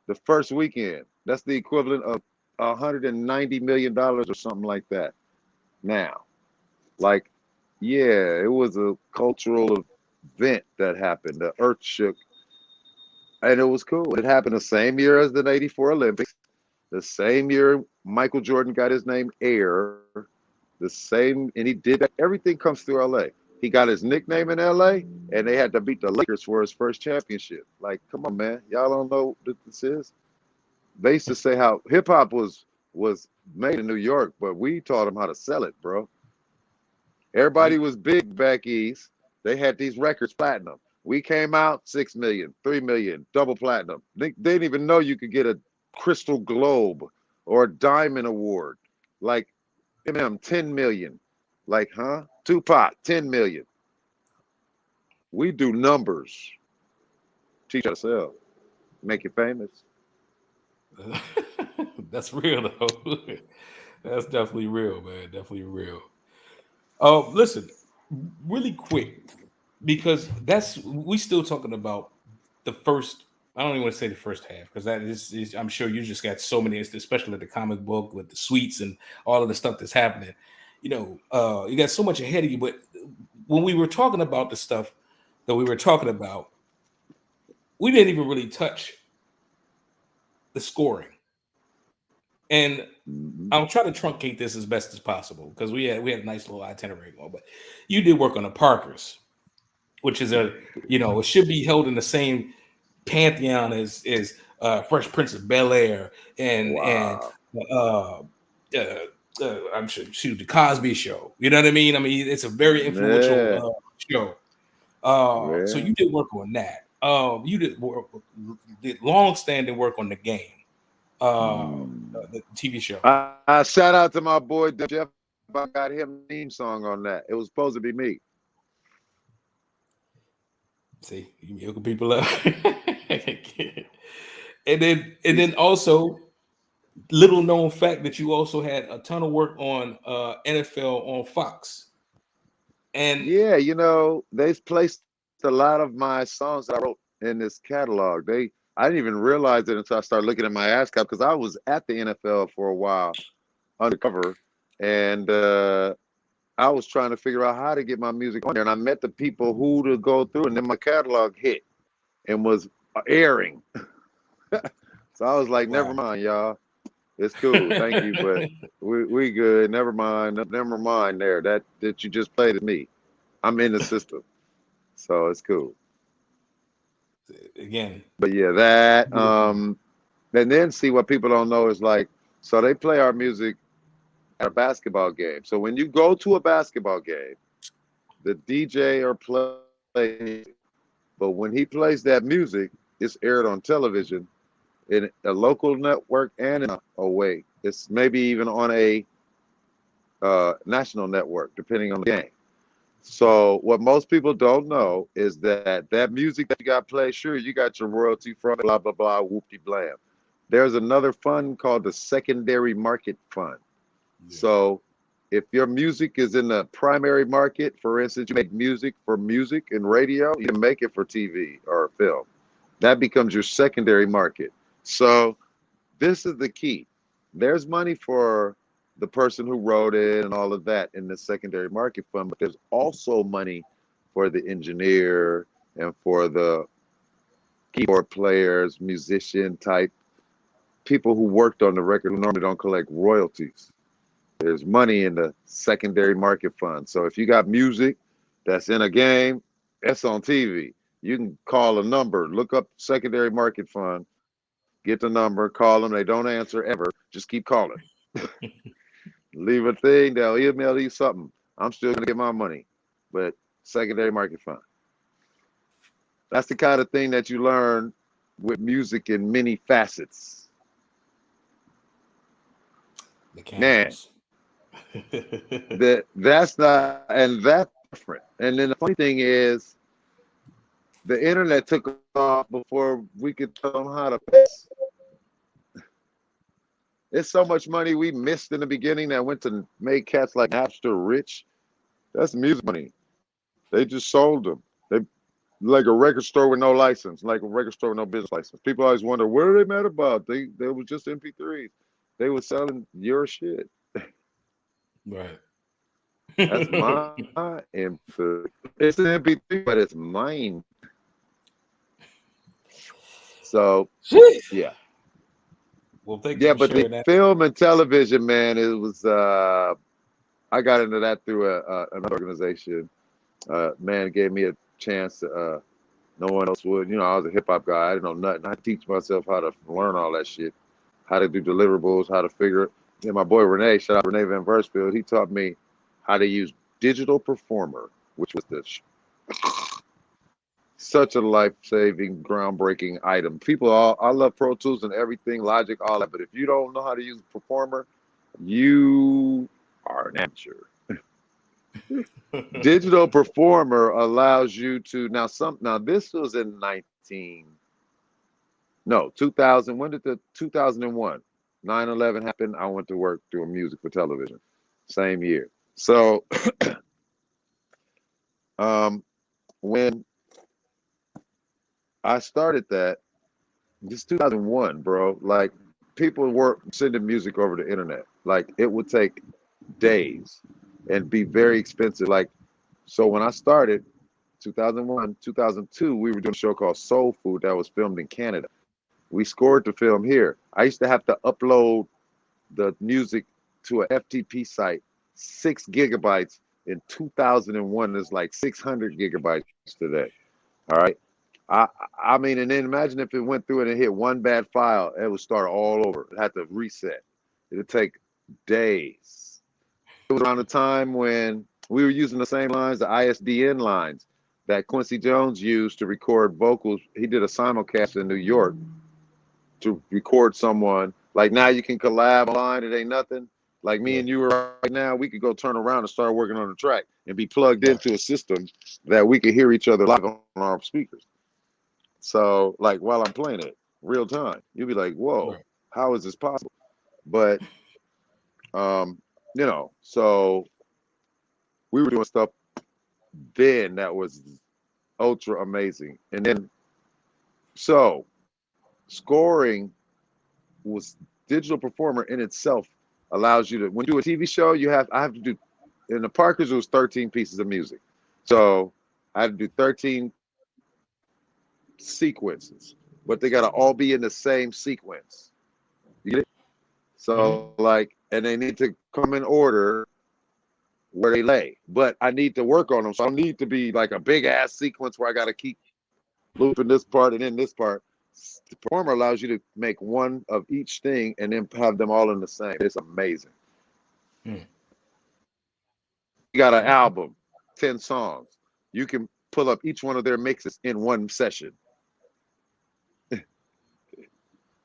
the first weekend. That's the equivalent of $190 million or something like that. Now, like, yeah, it was a cultural event that happened. The earth shook, and it was cool. It happened the same year as the '84 Olympics, the same year Michael Jordan got his name Air, the same, and he did that. Everything comes through LA. He got his nickname in LA, and they had to beat the Lakers for his first championship. Like, come on, man, y'all don't know what this is. They used to say how hip hop was made in New York, but we taught them how to sell it, bro. Everybody was big back east. They had these records platinum. We came out 6 million, 3 million, double platinum. They didn't even know you could get a Crystal Globe or a Diamond Award. Like, Eminem, 10 million. Like, huh? Tupac, 10 million. We do numbers. Teach ourselves. Make you famous. That's real, though. That's definitely real, man. Definitely real. Oh, listen, really quick, because we still talking about the first. I don't even want to say the first half, because that is I'm sure you just got so many, especially the comic book with the suites and all of the stuff that's happening. You got so much ahead of you. But when we were talking about the stuff that we were talking about, we didn't even really touch the scoring. And I'll try to truncate this as best as possible, because we had a nice little itinerary going. But you did work on the Parkers, which is it should be held in the same pantheon as Fresh Prince of Bel-Air and I'm sure the Cosby Show. You know what I mean? I mean, it's a very influential show. So you did work on that. You did long-standing work on the game. The TV show. I shout out to my boy Jeff. I got him a theme song on that. It was supposed to be me. See, you hook people up. and then also, little known fact that you also had a ton of work on NFL on Fox. And yeah, they've placed a lot of my songs that I wrote in this catalog. I didn't even realize it until I started looking at my ASCAP, because I was at the NFL for a while undercover, and I was trying to figure out how to get my music on there, and I met the people who to go through, and then my catalog hit and was airing. So I was like, never mind, y'all. It's cool. Thank you, but we good. Never mind there. That you just played at me. I'm in the system. So it's cool. Again. But yeah, that and then see what people don't know is, like, so they play our music at a basketball game. So when you go to a basketball game, the DJ or play, but when he plays that music, it's aired on television in a local network and in a away. It's maybe even on a national network, depending on the game. So what most people don't know is that music that you got played, sure, you got your royalty from it, blah, blah, blah, whoopty blam. There's another fund called the Secondary Market Fund. Yeah. So if your music is in the primary market, for instance, you make music for music and radio, you can make it for TV or film. That becomes your secondary market. So this is the key. There's money for the person who wrote it and all of that in the secondary market fund, but there's also money for the engineer and for the keyboard players, musician type people who worked on the record who normally don't collect royalties. There's money in the secondary market fund. So if you got music that's in a game, that's on TV. You can call a number, look up secondary market fund, get the number, call them. They don't answer ever. Just keep calling. Leave a thing. They'll email you something. I'm still going to get my money. But secondary market fund. That's the kind of thing that you learn with music in many facets. Man, that's not, and that's different. And then the funny thing is, the internet took off before we could tell them how to pass. There's so much money we missed in the beginning that went to make cats like Napster rich. That's music money. They just sold them. They like a record store with no license, like a record store with no business license. People always wonder, what are they mad about? They was just MP3s. They were selling your shit. Right. That's my MP3. It's an MP3, but it's mine. So yeah. Well, thank you for but sharing the that. film and television, man, it was I got into that through an organization. Man gave me a chance to no one else would. You know, I was a hip hop guy. I didn't know nothing. I teach myself how to learn all that shit, how to do deliverables, how to figure it. And my boy Renee, shout out Renee Van Versfield, he taught me how to use Digital Performer, which was such a life-saving, groundbreaking item. I love Pro Tools and everything, Logic, all that. But if you don't know how to use Performer, you are an amateur. Digital Performer allows you to now this was in 2000. When did the 2001 9/11 happened? I went to work doing music for television. Same year. So when I started that, this 2001, bro, like people were sending music over the internet. Like it would take days and be very expensive. Like, so when I started 2001, 2002, we were doing a show called Soul Food that was filmed in Canada. We scored the film here. I used to have to upload the music to a FTP site, 6 gigabytes in 2001 is like 600 gigabytes today. All right. I mean, and then imagine if it went through and it hit one bad file, it would start all over. It had to reset. It would take days. It was around the time when we were using the same lines, the ISDN lines that Quincy Jones used to record vocals. He did a simulcast in New York to record someone. Like now you can collab online, it ain't nothing. Like me and you right now, we could go turn around and start working on the track and be plugged into a system that we could hear each other live on our speakers. So like while I'm playing it, real time, you'll be like, whoa, how is this possible? But you know, so we were doing stuff then that was ultra amazing. And then so scoring was Digital Performer in itself allows you to, when you do a TV show, I have to do, in the Parkers, it was 13 pieces of music. So I had to do 13 sequences, but they got to all be in the same sequence. You get it? So like, and they need to come in order where they lay, but I need to work on them. So I need to be like a big ass sequence where I got to keep looping this part and then this part. The Performer allows you to make one of each thing and then have them all in the same. It's amazing. You got an album, 10 songs. You can pull up each one of their mixes in one session.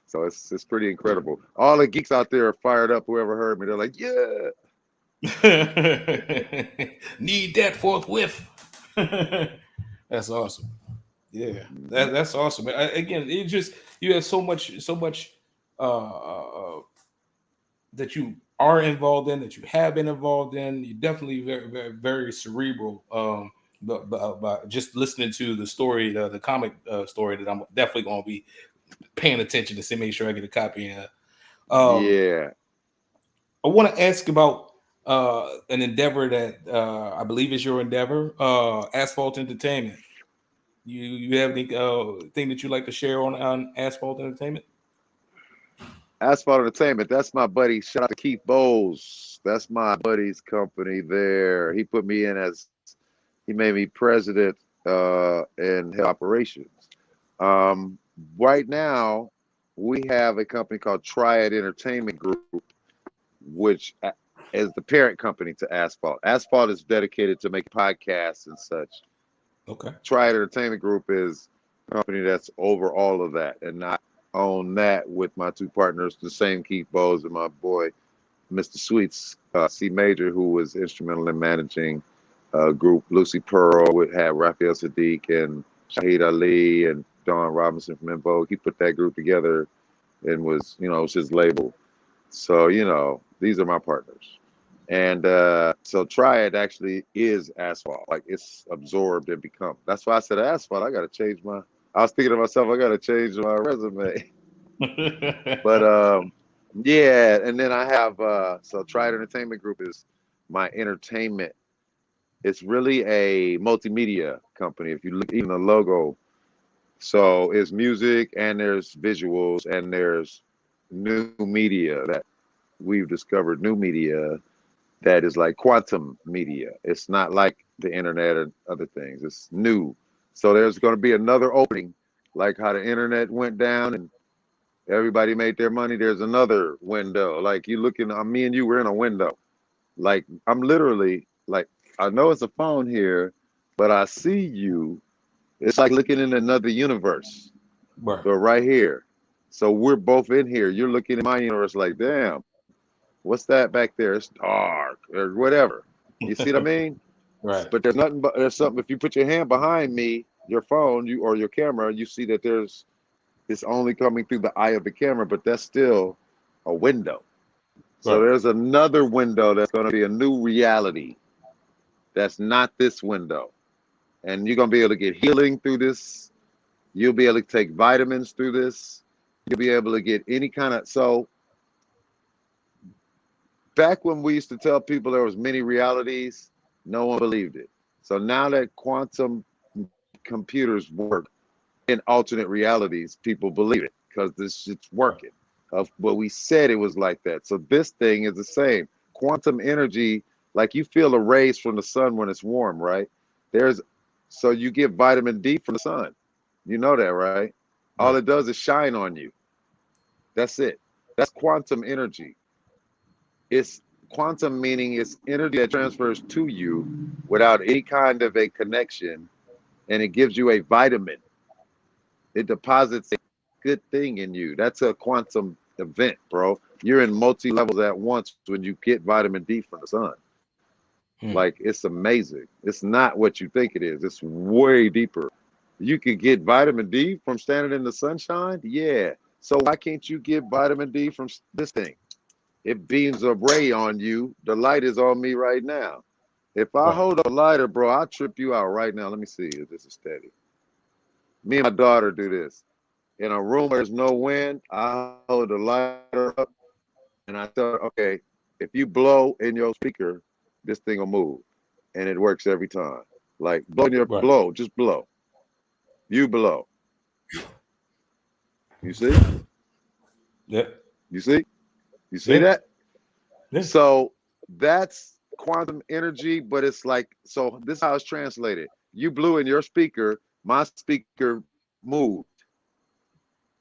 So it's pretty incredible. All the geeks out there are fired up. Whoever heard me, they're like, yeah. Need that forthwith. That's awesome. Yeah, that's awesome. Again, it just, you have so much that you are involved in, that you have been involved in. You're definitely very, very, very cerebral. But just listening to the story, the comic story, that I'm definitely going to be paying attention to see, make sure I get a copy. Yeah. I want to ask about an endeavor that I believe is your endeavor, Asphalt Entertainment. You have any thing that you like to share on Asphalt Entertainment? Asphalt Entertainment, that's my buddy. Shout out to Keith Bowles. That's my buddy's company there. He put me in he made me president in head operations. Right now, we have a company called Triad Entertainment Group, which is the parent company to Asphalt. Asphalt is dedicated to making podcasts and such. Okay. Triad Entertainment Group is a company that's over all of that, and I own that with my two partners, the same Keith Bowes and my boy, Mr. Sweets, C Major, who was instrumental in managing group Lucy Pearl, would have Raphael Sadiq and Shahid Ali and Don Robinson from En Vogue. He put that group together and was, it was his label. So, these are my partners. And so Triad actually is Asphalt. Like, it's absorbed and become. That's why I said Asphalt. I got to change I was thinking to myself, I got to change my resume. But yeah, and then I have, so Triad Entertainment Group is my entertainment. It's really a multimedia company. If you look, even the logo, so it's music and there's visuals and there's new media that we've discovered, new media that is like quantum media. It's not like the internet and other things. It's new. So there's going to be another opening, like how the internet went down and everybody made their money. There's another window. Like you looking, me and you were in a window. Like I'm literally like, I know it's a phone here, but I see you. It's like looking in another universe. Right. So right here. So we're both in here. You're looking at my universe like, damn, what's that back there? It's dark or whatever. You see what I mean? Right. But there's nothing but there's something. If you put your hand behind me, your phone, or your camera, you see that it's only coming through the eye of the camera, but that's still a window. So there's another window that's going to be a new reality. That's not this window. And you're going to be able to get healing through this. You'll be able to take vitamins through this. You'll be able to get any kind of, so back when we used to tell people there was many realities, no one believed it. So now that quantum computers work in alternate realities, people believe it because this shit's working. But we said it was like that. So this thing is the same. Quantum energy, like you feel the rays from the sun when it's warm, right? So you get vitamin D from the sun. You know that, right? All it does is shine on you. That's it. That's quantum energy. It's quantum, meaning it's energy that transfers to you without any kind of a connection, and it gives you a vitamin. It deposits a good thing in you. That's a quantum event, bro. You're in multi-levels at once when you get vitamin D from the sun. Like, it's amazing. It's not what you think it is. It's way deeper. You can get vitamin D from standing in the sunshine? Yeah. So why can't you get vitamin D from this thing? It beams a ray on you. The light is on me right now. If I hold a lighter, bro, I'll trip you out right now. Let me see if this is steady. Me and my daughter do this. In a room where there's no wind, I hold the lighter up and I tell her, okay, if you blow in your speaker, this thing will move. And it works every time. Like, blow in your blow, just blow. You blow. You see? Yeah. You see? You see that? Yeah. So that's quantum energy, but it's like, so this is how it's translated. You blew in your speaker, my speaker moved.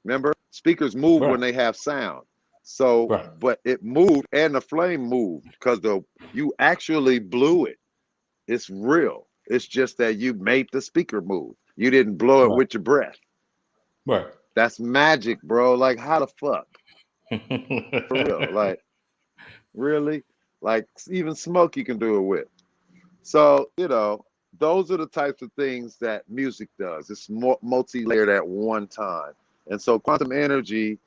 Remember? Speakers move when they have sound. So, but it moved and the flame moved because you actually blew it. It's real. It's just that you made the speaker move. You didn't blow it with your breath. Right. That's magic, bro. Like, how the fuck? For real. Like, really? Like, even smoke you can do it with. So, those are the types of things that music does. It's multi-layered at one time. And so quantum energy,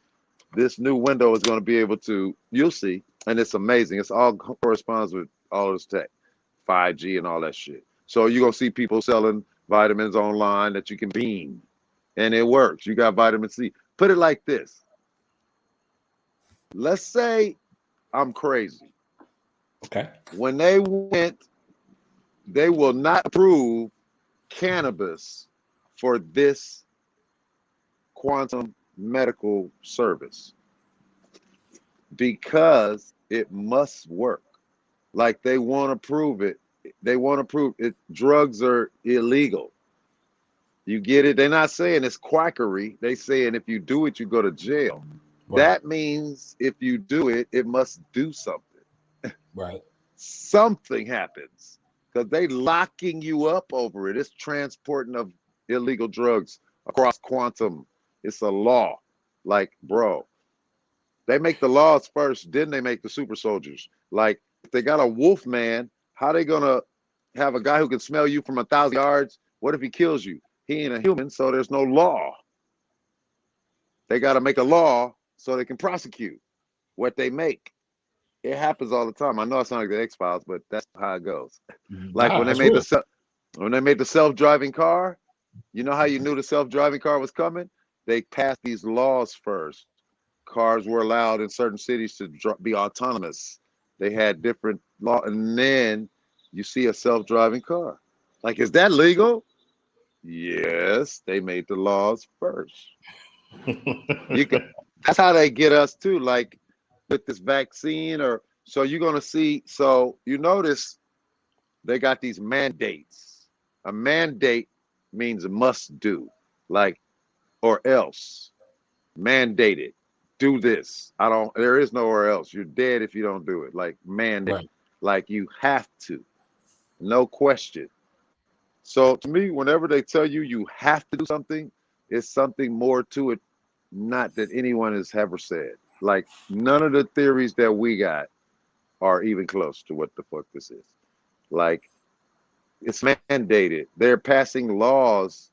this new window is going to be able to, you'll see, and it's amazing. It's all corresponds with all this tech, 5G and all that shit. So you're going to see people selling vitamins online that you can beam, and it works. You got vitamin C. Put it like this. Let's say I'm crazy. Okay. When they will not approve cannabis for this quantum medical service because it must work. Like they want to prove it. They want to prove it. Drugs are illegal. You get it? They're not saying it's quackery. They saying if you do it, you go to jail. Right. That means if you do it, it must do something. Right. Something happens because they locking you up over it. It's transporting of illegal drugs across quantum. It's a law. Like, bro, they make the laws first, then they make the super soldiers. Like, if they got a wolf man, how they gonna have a guy who can smell you from 1,000 yards? What if he kills you? He ain't a human, so there's no law. They got to make a law so they can prosecute what they make. It happens all the time. I know it's not like the X-Files, but that's how it goes. Like when they made the self-driving car, you know how you knew the self-driving car was coming? They passed these laws first. Cars were allowed in certain cities to be autonomous. They had different law, and then you see a self-driving car. Like, is that legal? Yes, they made the laws first. That's how they get us too. Like with this vaccine, or so you're gonna see. So you notice they got these mandates. A mandate means must do, like or else. Mandated. Do this. There is nowhere else. You're dead if you don't do it. Like mandate. Right. Like you have to. No question. So to me, whenever they tell you you have to do something, it's something more to it, not that anyone has ever said. Like none of the theories that we got are even close to what the fuck this is. Like it's mandated. They're passing laws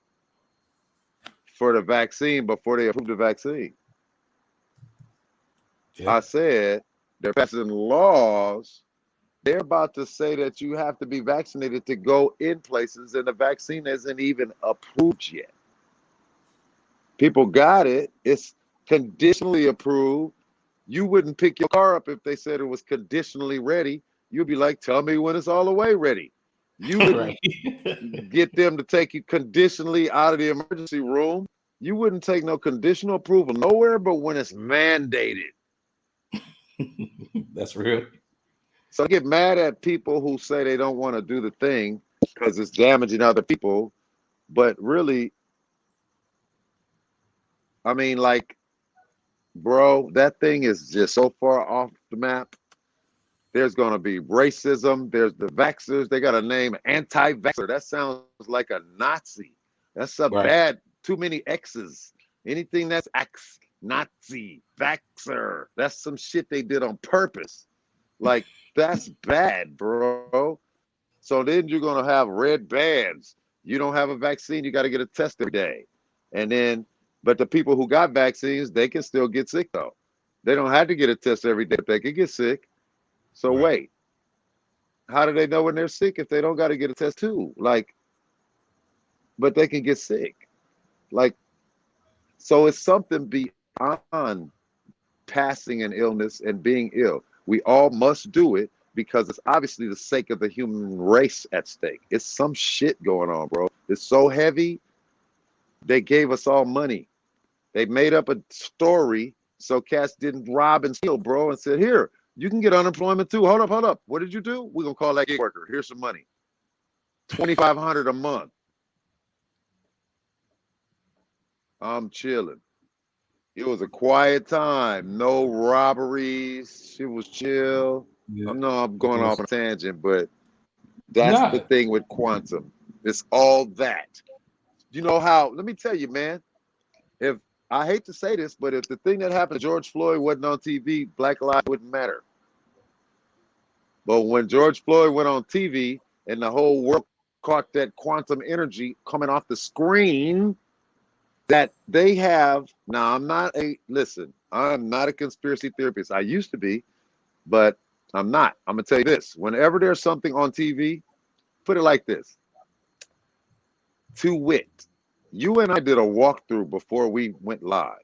for the vaccine before they approve the vaccine. Yeah. I said they're passing laws. They're about to say that you have to be vaccinated to go in places, and the vaccine isn't even approved yet. People got it. It's conditionally approved. You wouldn't pick your car up if they said it was conditionally ready. You'd be like, tell me when it's all the way ready. You wouldn't get them to take you conditionally out of the emergency room. You wouldn't take no conditional approval nowhere but when it's mandated. That's real. So I get mad at people who say they don't want to do the thing because it's damaging other people. But really, I mean, like, bro, that thing is just so far off the map. There's going to be racism. There's the vaxxers. They got a name, anti-vaxxer. That sounds like a Nazi. That's a bad, too many X's. Anything that's X, Nazi, vaxxer. That's some shit they did on purpose. Like, that's bad, bro. So then you're going to have red bands. You don't have a vaccine, you got to get a test every day. And then, but the people who got vaccines, they can still get sick, though. They don't have to get a test every day, but they can get sick. So wait, how do they know when they're sick if they don't got to get a test too? Like, but they can get sick. Like, so it's something beyond passing an illness and being ill. We all must do it because it's obviously the sake of the human race at stake. It's some shit going on, bro. It's so heavy. They gave us all money. They made up a story so cats didn't rob and steal, bro, and said, here, you can get unemployment too. Hold up. What did you do? We're going to call that gig worker. Here's some money. $2,500 a month. I'm chilling. It was a quiet time. No robberies. She was chill. Yeah. I know I'm going off on a tangent, but that's the thing with quantum. It's all that. You know how, let me tell you, man, if I hate to say this, but if the thing that happened to George Floyd wasn't on TV, Black lives wouldn't matter. But when George Floyd went on TV and the whole world caught that quantum energy coming off the screen that they have, now I'm not a conspiracy theorist. I used to be, but I'm not. I'm going to tell you this. Whenever there's something on TV, put it like this. To wit, you and I did a walkthrough before we went live,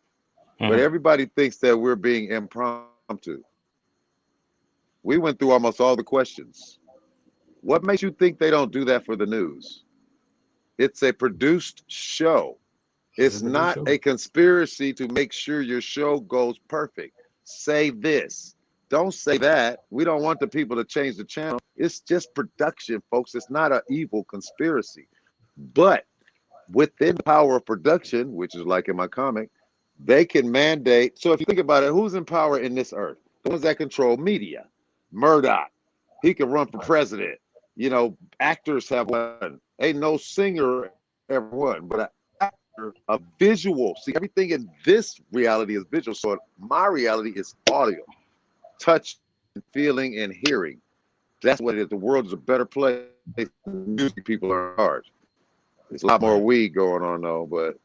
but everybody thinks that we're being impromptu. We went through almost all the questions. What makes you think they don't do that for the news? It's a produced show. It's not a conspiracy to make sure your show goes perfect. Say this. Don't say that. We don't want the people to change the channel. It's just production, folks. It's not an evil conspiracy. But within the power of production, which is like in my comic, they can mandate. So if you think about it, who's in power in this earth? The ones that control media. Murdoch. He can run for president. You know, actors have won. Ain't no singer ever won, but a visual. See, everything in this reality is visual. So my reality is audio, touch, feeling, and hearing. That's what it is. The world is a better place. Music people are in charge. There's a lot more weed going on though, but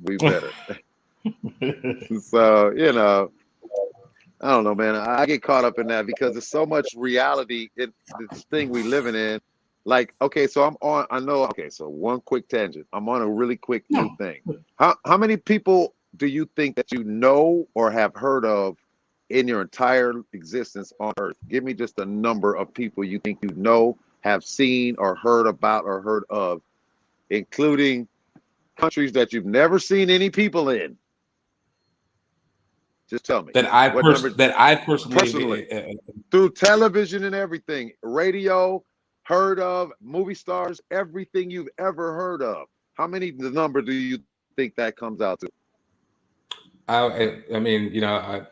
we better. So, you know, I don't know, man. I get caught up in that because there's so much reality in this thing we living in. Like, okay, so I'm on, I know, okay, so one quick tangent. I'm on a really quick new thing. How many people do you think that you know or have heard of in your entire existence on Earth? Give me just a number of people you think you know, have seen or heard about or heard of, including countries that you've never seen any people in. Just tell me. That I personally through television and everything, radio, heard of, movie stars, everything you've ever heard of. How many the number do you think that comes out to? I mean, you know,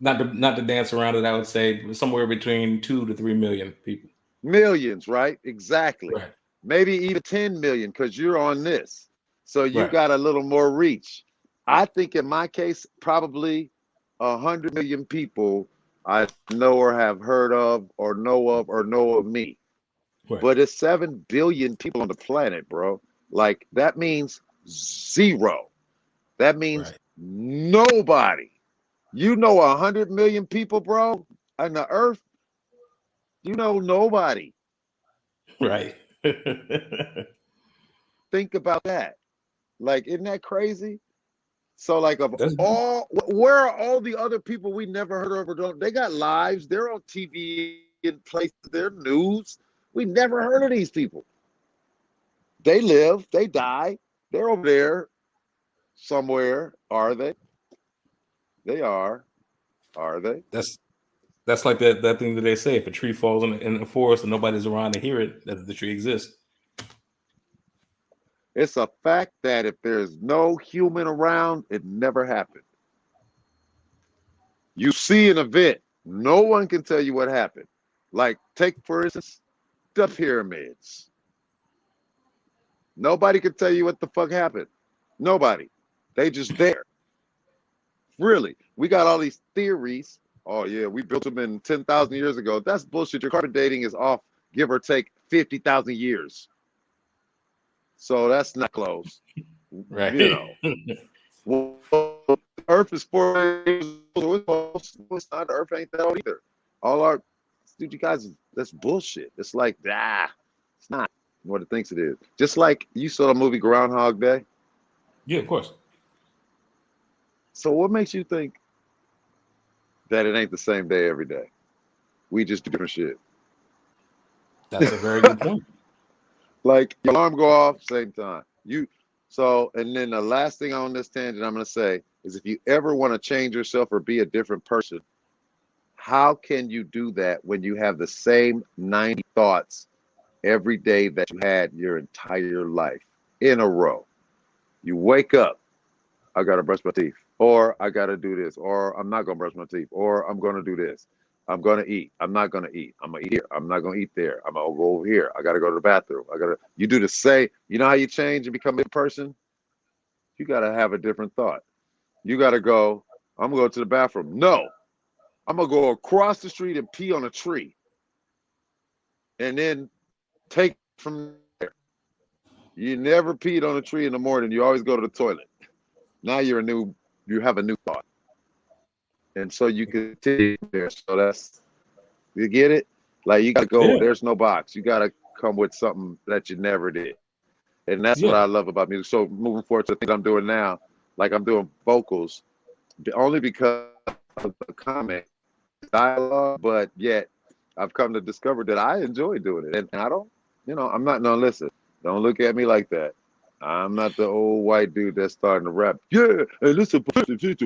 not to dance around it, I would say somewhere between 2 to 3 million people. Millions, right? Exactly. Right. Maybe even 10 million because you're on this. So you got a little more reach. I think in my case, probably 100 million people I know or have heard of or know of me. Right. But it's 7 billion people on the planet, bro. Like that means zero. That means nobody. You know 100 million people, bro, on the earth. You know nobody. Right. Think about that. Like, isn't that crazy? So, like, where are all the other people we never heard of or don't? They got lives. They're on TV in places. They're news. We never heard of these people. They live. They die. They're over there somewhere. Are they? They are. Are they? That's like that thing that they say: if a tree falls in the forest and nobody's around to hear it, that the tree exists. It's a fact that if there's no human around, it never happened. You see an event, no one can tell you what happened. Like, take, for instance, the pyramids. Nobody can tell you what the fuck happened. Nobody. They just there. Really. We got all these theories. Oh, yeah, we built them in 10,000 years ago. That's bullshit. Your carbon dating is off, give or take 50,000 years. So that's not close. Right. You know. Well, Earth is 4 years old. It's not, Earth ain't that old either. All our, dude, you guys, that's bullshit. It's like, it's not what it thinks it is. Just like you saw the movie Groundhog Day. Yeah, of course. So what makes you think that it ain't the same day every day? We just do different shit. That's a very good point. Like, your alarm go off, same time. And then the last thing on this tangent I'm going to say is if you ever want to change yourself or be a different person, how can you do that when you have the same 90 thoughts every day that you had your entire life in a row? You wake up, I got to brush my teeth, or I got to do this, or I'm not going to brush my teeth, or I'm going to do this. I'm going to eat. I'm not going to eat. I'm going to eat here. I'm not going to eat there. I'm going to go over here. I got to go to the bathroom. You do the same. You know how you change and become a person? You got to have a different thought. You got to go, I'm going to go to the bathroom. No, I'm going to go across the street and pee on a tree. And then take from there. You never peed on a tree in the morning. You always go to the toilet. Now you have a new thought. And so you continue there. So you get it? Like, you got to go, there's no box. You got to come with something that you never did. And that's what I love about music. So moving forward to the things I'm doing now, like I'm doing vocals, only because of the comment, dialogue, but yet I've come to discover that I enjoy doing it. And I don't, I'm not, no, listen, Don't look at me like that. I'm not the old white dude that's starting to rap. Yeah, and listen,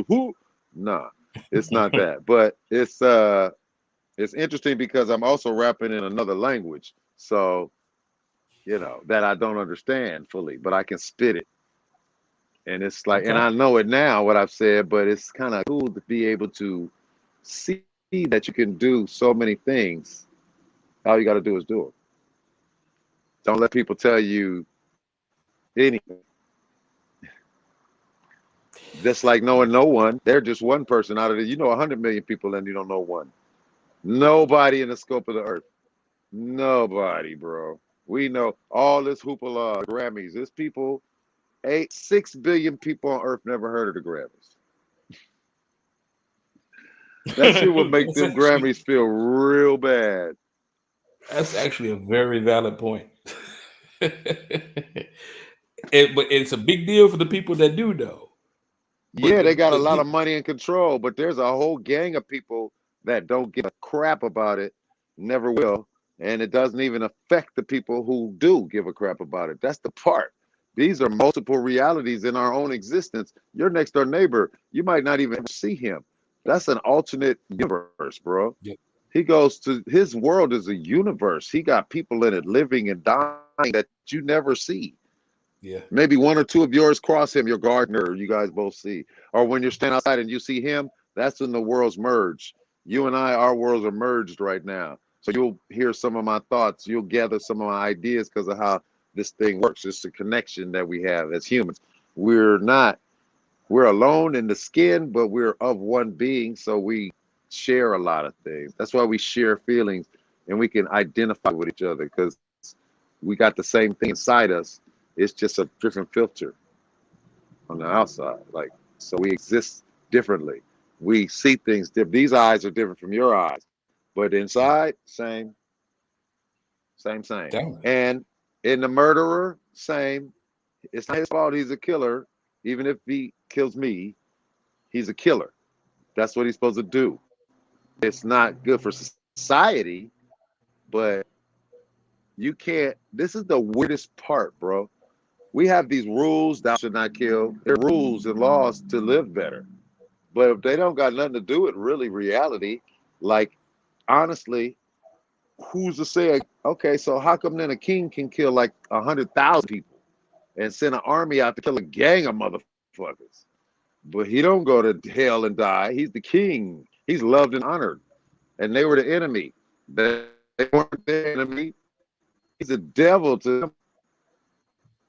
who? Nah, it's not that. But it's interesting because I'm also rapping in another language. So, you know, that I don't understand fully, but I can spit it. And it's like, and Okay. I know it now what I've said, but it's kind of cool to be able to see that you can do so many things. All you got to do is do it. Don't let people tell you anything. Just like knowing no one, they're just one person out of the, 100 million people and you don't know one. Nobody in the scope of the earth. Nobody, bro. We know all this hoopla, Grammys. There's people, 6 billion people on earth never heard of the Grammys. That shit would make them Grammys feel real bad. That's actually a very valid point. But it's a big deal for the people that do, though. Yeah, they got a lot of money and control, but there's a whole gang of people that don't give a crap about it, never will, and it doesn't even affect the people who do give a crap about it. That's the part. These are multiple realities in our own existence. Your next door neighbor, you might not even see him. That's an alternate universe, bro. Yep. He goes to, his world is a universe. He got people in it living and dying that you never see. Yeah. Maybe one or two of yours cross him, your gardener, you guys both see. Or when you're standing outside and you see him, that's when the worlds merge. You and I, our worlds are merged right now. So you'll hear some of my thoughts. You'll gather some of my ideas because of how this thing works. It's a connection that we have as humans. We're alone in the skin, but we're of one being. So we share a lot of things. That's why we share feelings and we can identify with each other because we got the same thing inside us. It's just a different filter on the outside. Like, so we exist differently. We see things different. These eyes are different from your eyes, but inside, same. Damn. And in the murderer, same. It's not his fault he's a killer. Even if he kills me, he's a killer. That's what he's supposed to do. It's not good for society, but you can't. This is the weirdest part, bro. We have these rules, thou should not kill. They're rules and laws to live better. But if they don't got nothing to do with really reality, like, honestly, who's to say, okay, so how come then a king can kill like 100,000 people and send an army out to kill a gang of motherfuckers? But he don't go to hell and die. He's the king. He's loved and honored. And they were the enemy. They weren't the enemy. He's a devil to them.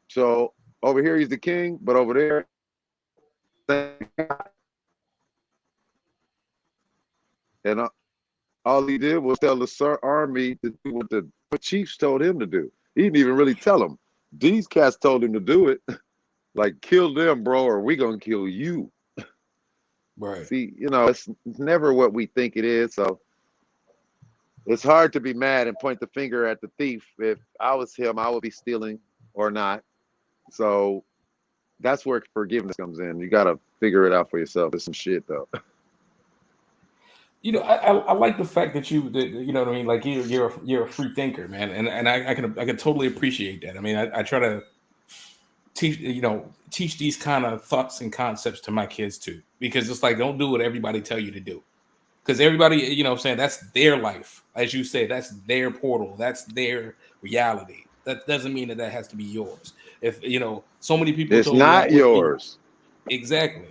So over here, he's the king, but over there, and all he did was tell the army to do what the chiefs told him to do. He didn't even really tell them. These cats told him to do it. Like, kill them, bro, or we gonna kill you. Right. See, it's never what we think it is. So it's hard to be mad and point the finger at the thief. If I was him, I would be stealing or not. So that's where forgiveness comes in. You got to figure it out for yourself. It's some shit, though. I like the fact that you know what I mean. Like you're a free thinker, man, and I can totally appreciate that. I mean, I try to teach these kind of thoughts and concepts to my kids too, because it's like, don't do what everybody tell you to do, because everybody, what I'm saying, that's their life, as you say, that's their portal, that's their reality. That doesn't mean that has to be yours. If so many people, it's not yours. Exactly.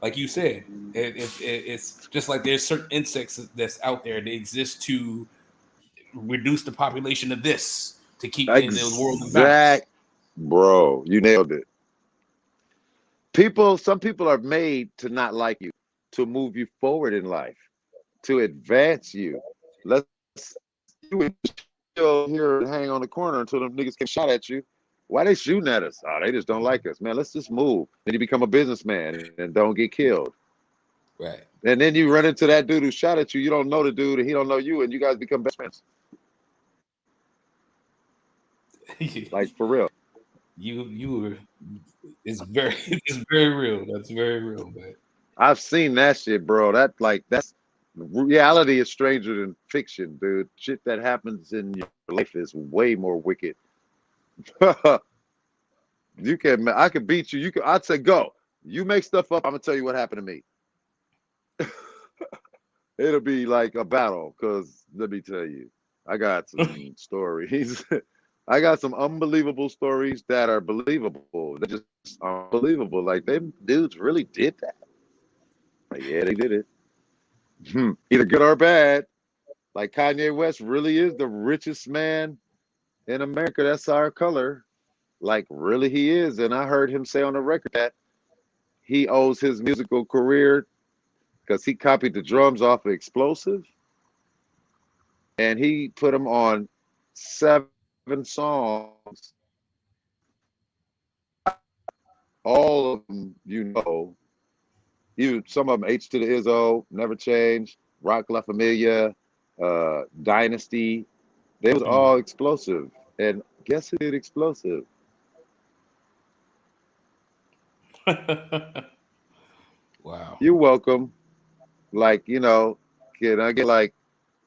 Like you said, it's just like there's certain insects that's out there. They exist to reduce the population of this to keep the world in balance. Bro, you nailed it. Some people are made to not like you, to move you forward in life, to advance you. You here and hang on the corner until them niggas get shot at you. Why they shooting at us? Oh, they just don't like us, man. Let's just move. Then you become a businessman and don't get killed. Right. And then you run into that dude who shot at you. You don't know the dude and he don't know you, and you guys become best friends. Like, for real. It's very real. That's very real, man. I've seen that shit, bro. That's reality is stranger than fiction, dude. Shit that happens in your life is way more wicked You can, I can beat you. I'd say go. You make stuff up. I'm gonna tell you what happened to me. It'll be like a battle. Cause let me tell you, I got some stories. I got some unbelievable stories that are believable. They're just unbelievable. Like them dudes really did that. Like, yeah, they did it. Either good or bad. Like Kanye West really is the richest man in America. That's our color. Like really he is. And I heard him say on the record that he owes his musical career because he copied the drums off of Xxplosive and he put them on 7 songs. All of them, you know, even some of them H to the Izzo, Never Change, Rock La Familia, Dynasty. They was all Xxplosive. And guess who did Xxplosive? Wow. You're welcome. Like, you know, can I get like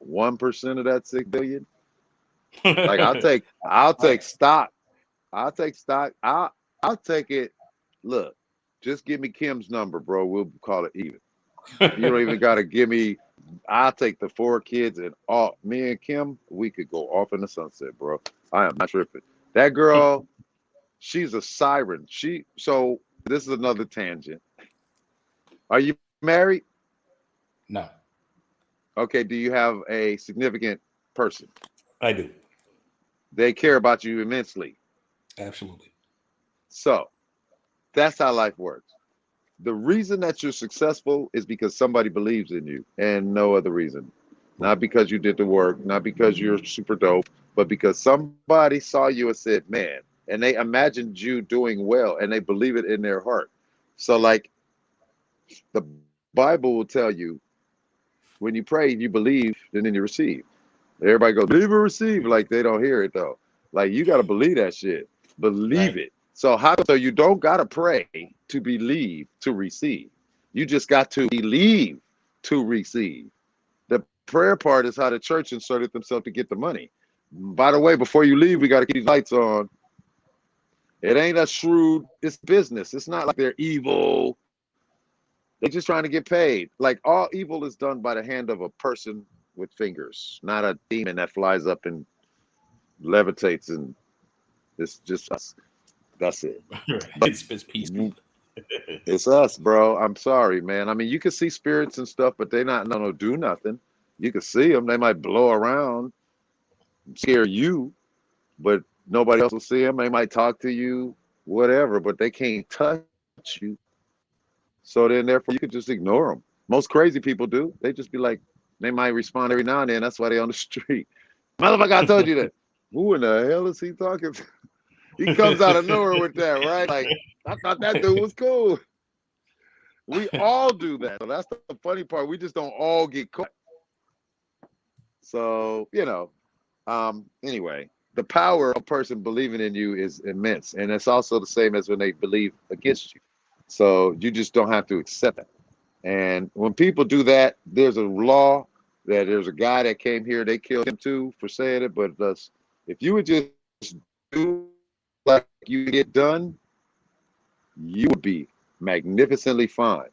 1% of that 6 billion? Like I'll take stock. I'll take stock. I'll take it. Look, just give me Kim's number, bro. We'll call it even. You don't even gotta give me. I'll take the 4 kids and all. Me and Kim, we could go off in the sunset, bro. I am not tripping. That girl, she's a siren. So this is another tangent. Are you married? No. Okay. Do you have a significant person? I do. They care about you immensely. Absolutely. So that's how life works. The reason that you're successful is because somebody believes in you and no other reason. Not because you did the work, not because you're super dope, but because somebody saw you and said, man, and they imagined you doing well and they believe it in their heart. So like the Bible will tell you, when you pray, you believe and then you receive. Everybody goes, believe or receive. Like they don't hear it though. Like you got to believe that shit. Believe it. So you don't got to pray to believe to receive. You just got to believe to receive. The prayer part is how the church inserted themselves to get the money. By the way, before you leave, we got to keep these lights on. It ain't a shrewd, it's business. It's not like they're evil. They're just trying to get paid. Like all evil is done by the hand of a person with fingers, not a demon that flies up and levitates, and it's just us. That's it. It's peaceful. It's us, bro. I'm sorry, man. I mean, you can see spirits and stuff, but they not no do nothing. You can see them. They might blow around, scare you, but nobody else will see them. They might talk to you, whatever, but they can't touch you. So then, therefore, you could just ignore them. Most crazy people do. They just be like, they might respond every now and then. That's why they on the street. Motherfucker, I told you that. Who in the hell is he talking to? He comes out of nowhere with that, right? Like, I thought that dude was cool. We all do that. So that's the funny part. We just don't all get caught. So, you know, anyway, the power of a person believing in you is immense. And it's also the same as when they believe against you. So you just don't have to accept it. And when people do that, there's a law that there's a guy that came here, they killed him too for saying it. But if you would just do like you get done, you would be magnificently fine.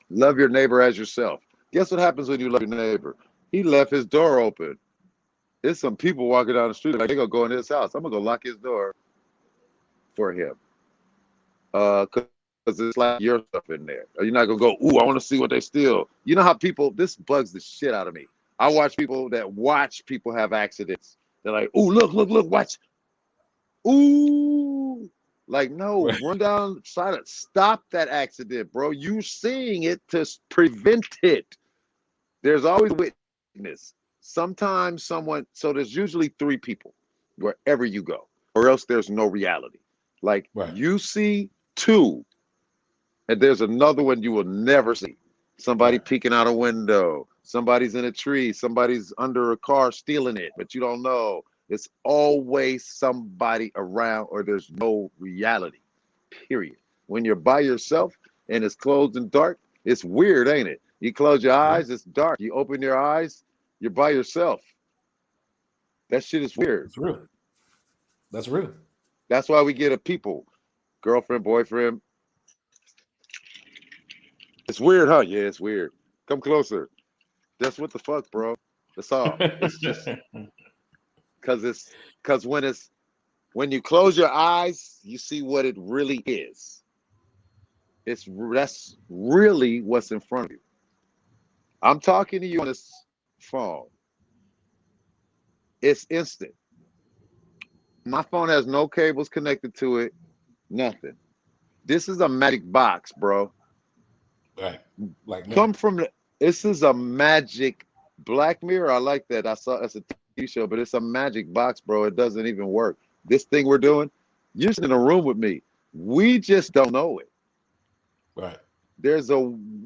Love your neighbor as yourself. Guess what happens when you love your neighbor? He left his door open. There's some people walking down the street like they're gonna go in his house. I'm gonna go lock his door for him. Because it's like your stuff in there. You're not gonna go, ooh, I want to see what they steal. You know how people, this bugs the shit out of me. I watch people have accidents. They're like, ooh, look, watch. Ooh. Like, no, run down, try to stop that accident, bro. You seeing it to prevent it. There's always a witness. Sometimes so there's usually 3 people wherever you go, or else there's no reality. Like you see 2, and there's another one you will never see. Somebody peeking out a window, somebody's in a tree, somebody's under a car stealing it, but you don't know. It's always somebody around, or there's no reality, period. When you're by yourself and it's closed and dark, it's weird, ain't it? You close your eyes, it's dark. You open your eyes, you're by yourself. That shit is weird. It's real. That's real. That's why we get a people, girlfriend, boyfriend. It's weird, huh? Yeah, it's weird. Come closer. That's what the fuck, bro. That's all. It's just because when you close your eyes, you see what it really is. That's really what's in front of you. I'm talking to you on this phone. It's instant. My phone has no cables connected to it, nothing. This is a magic box, bro. Right. Like This is a magic Black Mirror. I like that. I saw it's a TV show, but it's a magic box, bro. It doesn't even work. This thing we're doing, you're in a room with me. We just don't know it. Right.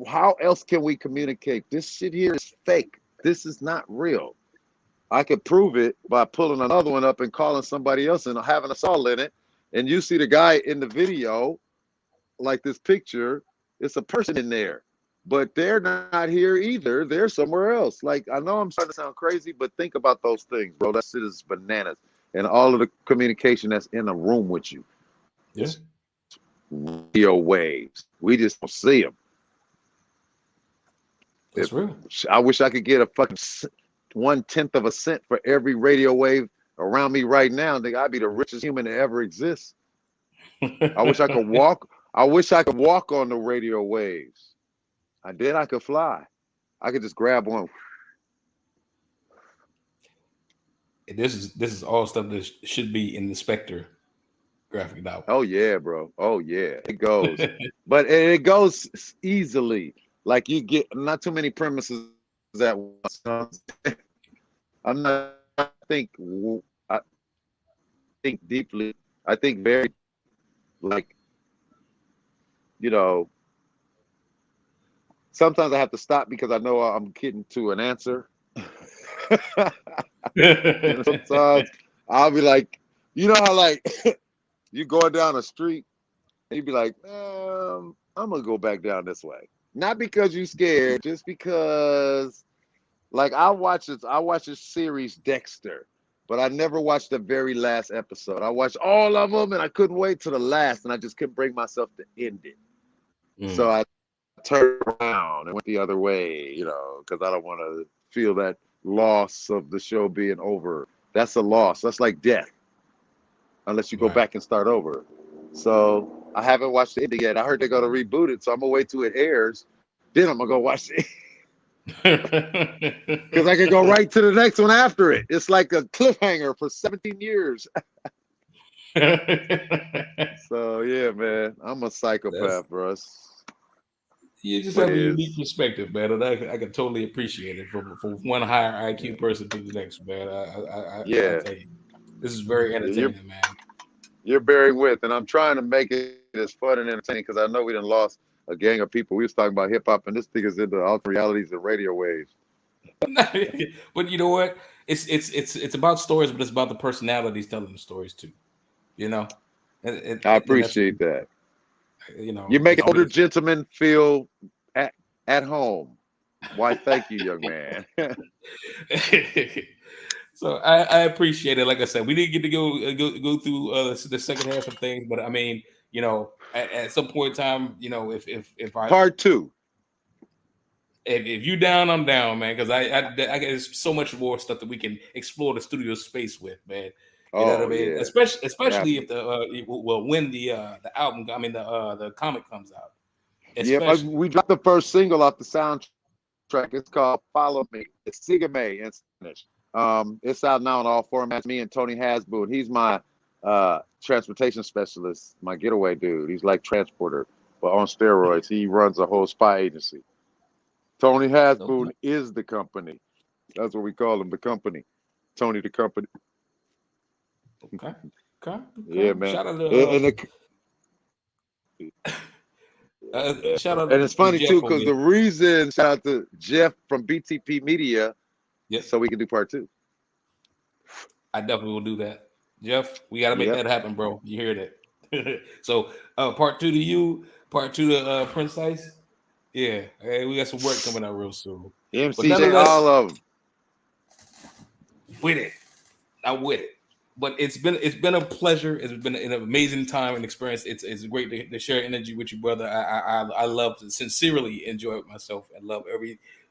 How else can we communicate? This shit here is fake. This is not real. I could prove it by pulling another one up and calling somebody else and having us all in it. And you see the guy in the video, like this picture, it's a person in there, but they're not here either. They're somewhere else. Like, I know I'm starting to sound crazy, but think about those things, bro. That shit is bananas. And all of the communication that's in a room with you. Yeah. It's radio waves. We just don't see them. It's real. I wish I could get a fucking 1/10 of a cent for every radio wave around me right now. I think I'd be the richest human that ever exists. I wish I could walk. I wish I could walk on the radio waves. I could fly. I could just grab one. This is all stuff that should be in the Spectre graphic novel. Oh yeah, bro. Oh yeah, it goes. But it goes easily. Like you get not too many premises at once. I think deeply. I think very, like, you know, sometimes I have to stop because I know I'm getting to an answer. And sometimes I'll be like, you know how like you going down a street and you be like, I'm gonna go back down this way. Not because you're scared, just because, like, I watch a series Dexter, but I never watched the very last episode. I watched all of them and I couldn't wait till the last, and I just couldn't bring myself to end it. So I turned around and went the other way, you know, because I don't want to feel that loss of the show being over. That's a loss. That's like death, unless you go back and start over. So I haven't watched the ending yet. I heard they're gonna reboot it, so I'm gonna wait till it airs. Then I'm gonna go watch it. Because I can go right to the next one after it. It's like a cliffhanger for 17 years. So yeah, man, I'm a psychopath, bro. You just have a unique perspective, man, and I can totally appreciate it from one higher IQ person to the next, man. I tell you, this is very entertaining, man. You're bearing with, and I'm trying to make it as fun and entertaining because I know we done lost a gang of people. We was talking about hip hop, and this thing is into alternate realities and radio waves. But you know what? It's about stories, but it's about the personalities telling the stories too. You know, I appreciate that. You know, you make older gentlemen feel at home. Why? Thank you, young man. So I appreciate it. Like I said, we didn't get to go through the second half of things, but I mean, you know, at some point in time, you know, if I part two, if you down, I'm down, man, because I there's so much more stuff that we can explore the studio space with, man. You know what I mean? Yeah. Especially if when the album, I mean the comic comes out. We dropped the first single off the soundtrack. It's called "Follow Me." It's Sigame in Spanish. It's out now in all formats. Me and Tony Hasboon. He's my transportation specialist, my getaway dude. He's like transporter, but on steroids. He runs a whole spy agency. Tony Hasboon is the company. That's what we call him, the company. Tony the company. Okay. Yeah, man. Shout out to shout out. And it's funny too, because the reason, shout out to Jeff from BTP Media, so we can do part two. I definitely will do that. Jeff, we got to make that happen, bro. You hear that? So part two to you, part two to Prince Ice. Yeah, hey, we got some work coming out real soon. MCJ, all of them. With it. I'm with it. but it's been a pleasure. It's been an amazing time and experience. It's great to share energy with you, brother. I love to sincerely enjoy it myself and love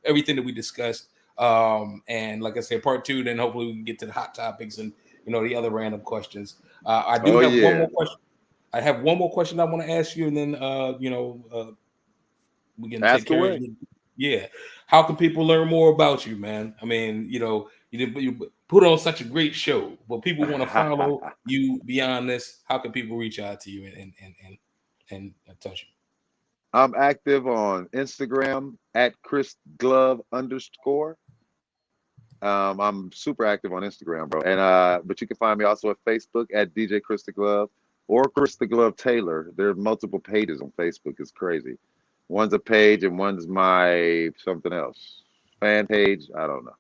everything that we discussed. And like I said, part 2, then hopefully we can get to the hot topics and the other random questions. I do have one more question. I have one more question I want to ask you, and then we can take care of it. Yeah. How can people learn more about you, man? I mean, you put on such a great show, but people want to follow you beyond this. How can people reach out to you and touch you? I'm active on Instagram at @ChrisGlove_. I'm super active on Instagram, bro. And but you can find me also at Facebook at DJ Chris the Glove or Chris the Glove Taylor. There are multiple pages on Facebook. It's crazy. One's a page and one's my something else. Fan page, I don't know.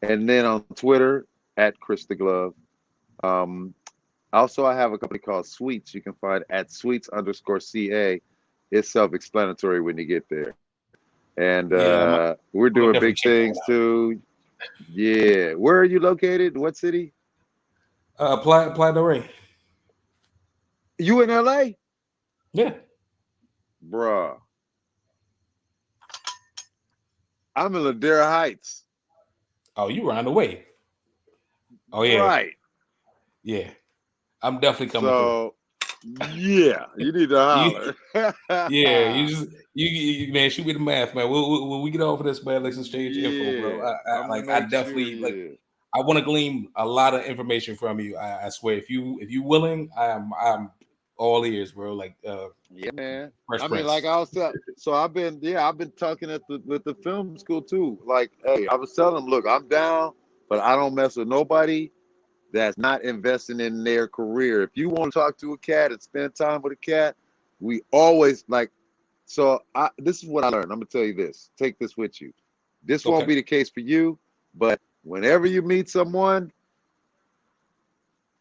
And then on Twitter at Chris the Glove. Also, I have a company called Sweets. You can find at Sweets_CA. It's self-explanatory when you get there. And we're doing big things too. Yeah. Where are you located? What city? Playa del Rey. You in LA? Yeah. Bruh. I'm in Ladera Heights. Oh, you around the way. Oh, yeah. Right. Yeah. I'm definitely coming through. Yeah, you need to holler. Yeah, you man, shoot me the math, man. When we get off of this, man, let's exchange info, bro. I definitely I want to glean a lot of information from you. I swear, if you willing, I'm all ears, bro. Like yeah, man. I mean, like I was so I've been talking with the film school too. Like, hey, I was telling them, look, I'm down, but I don't mess with nobody that's not investing in their career. If you want to talk to a cat and spend time with a cat, we always like. So this is what I learned. I'm gonna tell you this. Take this with you. This won't be the case for you, but whenever you meet someone,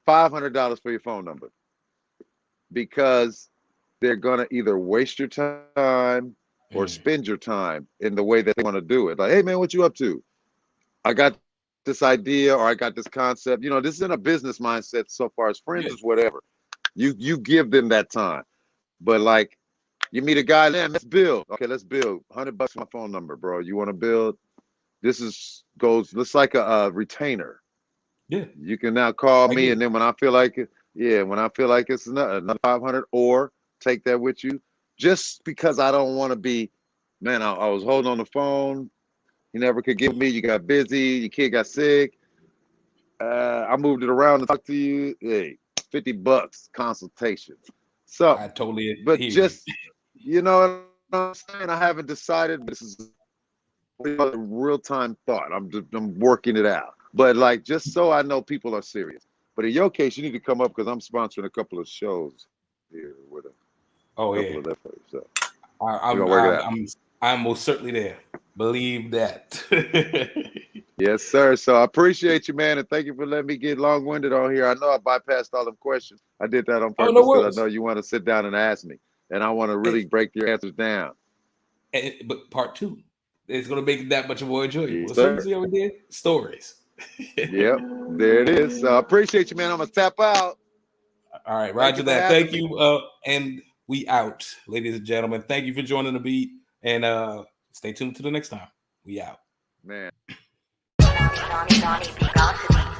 $500 for your phone number, because they're gonna either waste your time or spend your time in the way that they want to do it. Like, hey man, what you up to? I got this idea, or I got this concept. This isn't a business mindset so far as friends is whatever. You give them that time. But like, you meet a guy, man, let's build. Okay, let's build. $100 for my phone number, bro. You want to build? This looks like a retainer. Yeah. You can now call me, and then when I feel like it, when I feel like it's another 500, or take that with you. Just because I don't want to be, man, I was holding on the phone. You never could give me. You got busy. Your kid got sick. I moved it around to talk to you. Hey, $50 consultation. So I totally. But just you know what I'm saying. I haven't decided. This is a real-time thought. I'm working it out. But like, just so I know people are serious. But in your case, you need to come up because I'm sponsoring a couple of shows here with a couple of that for you. So I'm most certainly there. Believe that. Yes, sir. So I appreciate you, man, and thank you for letting me get long-winded on here. I know I bypassed all them questions. I did that on purpose because I know you want to sit down and ask me, and I want to really break your answers down. But part 2 is going to make it that much more enjoyable. Yes, so see how we did? Stories. Yep, there it is. So I appreciate you, man. I'm going to tap out. All right, roger that. Thank you. And we out, ladies and gentlemen. Thank you for joining the beat, and stay tuned to the next time. We out. Man. Donnie B, GotDaBeats.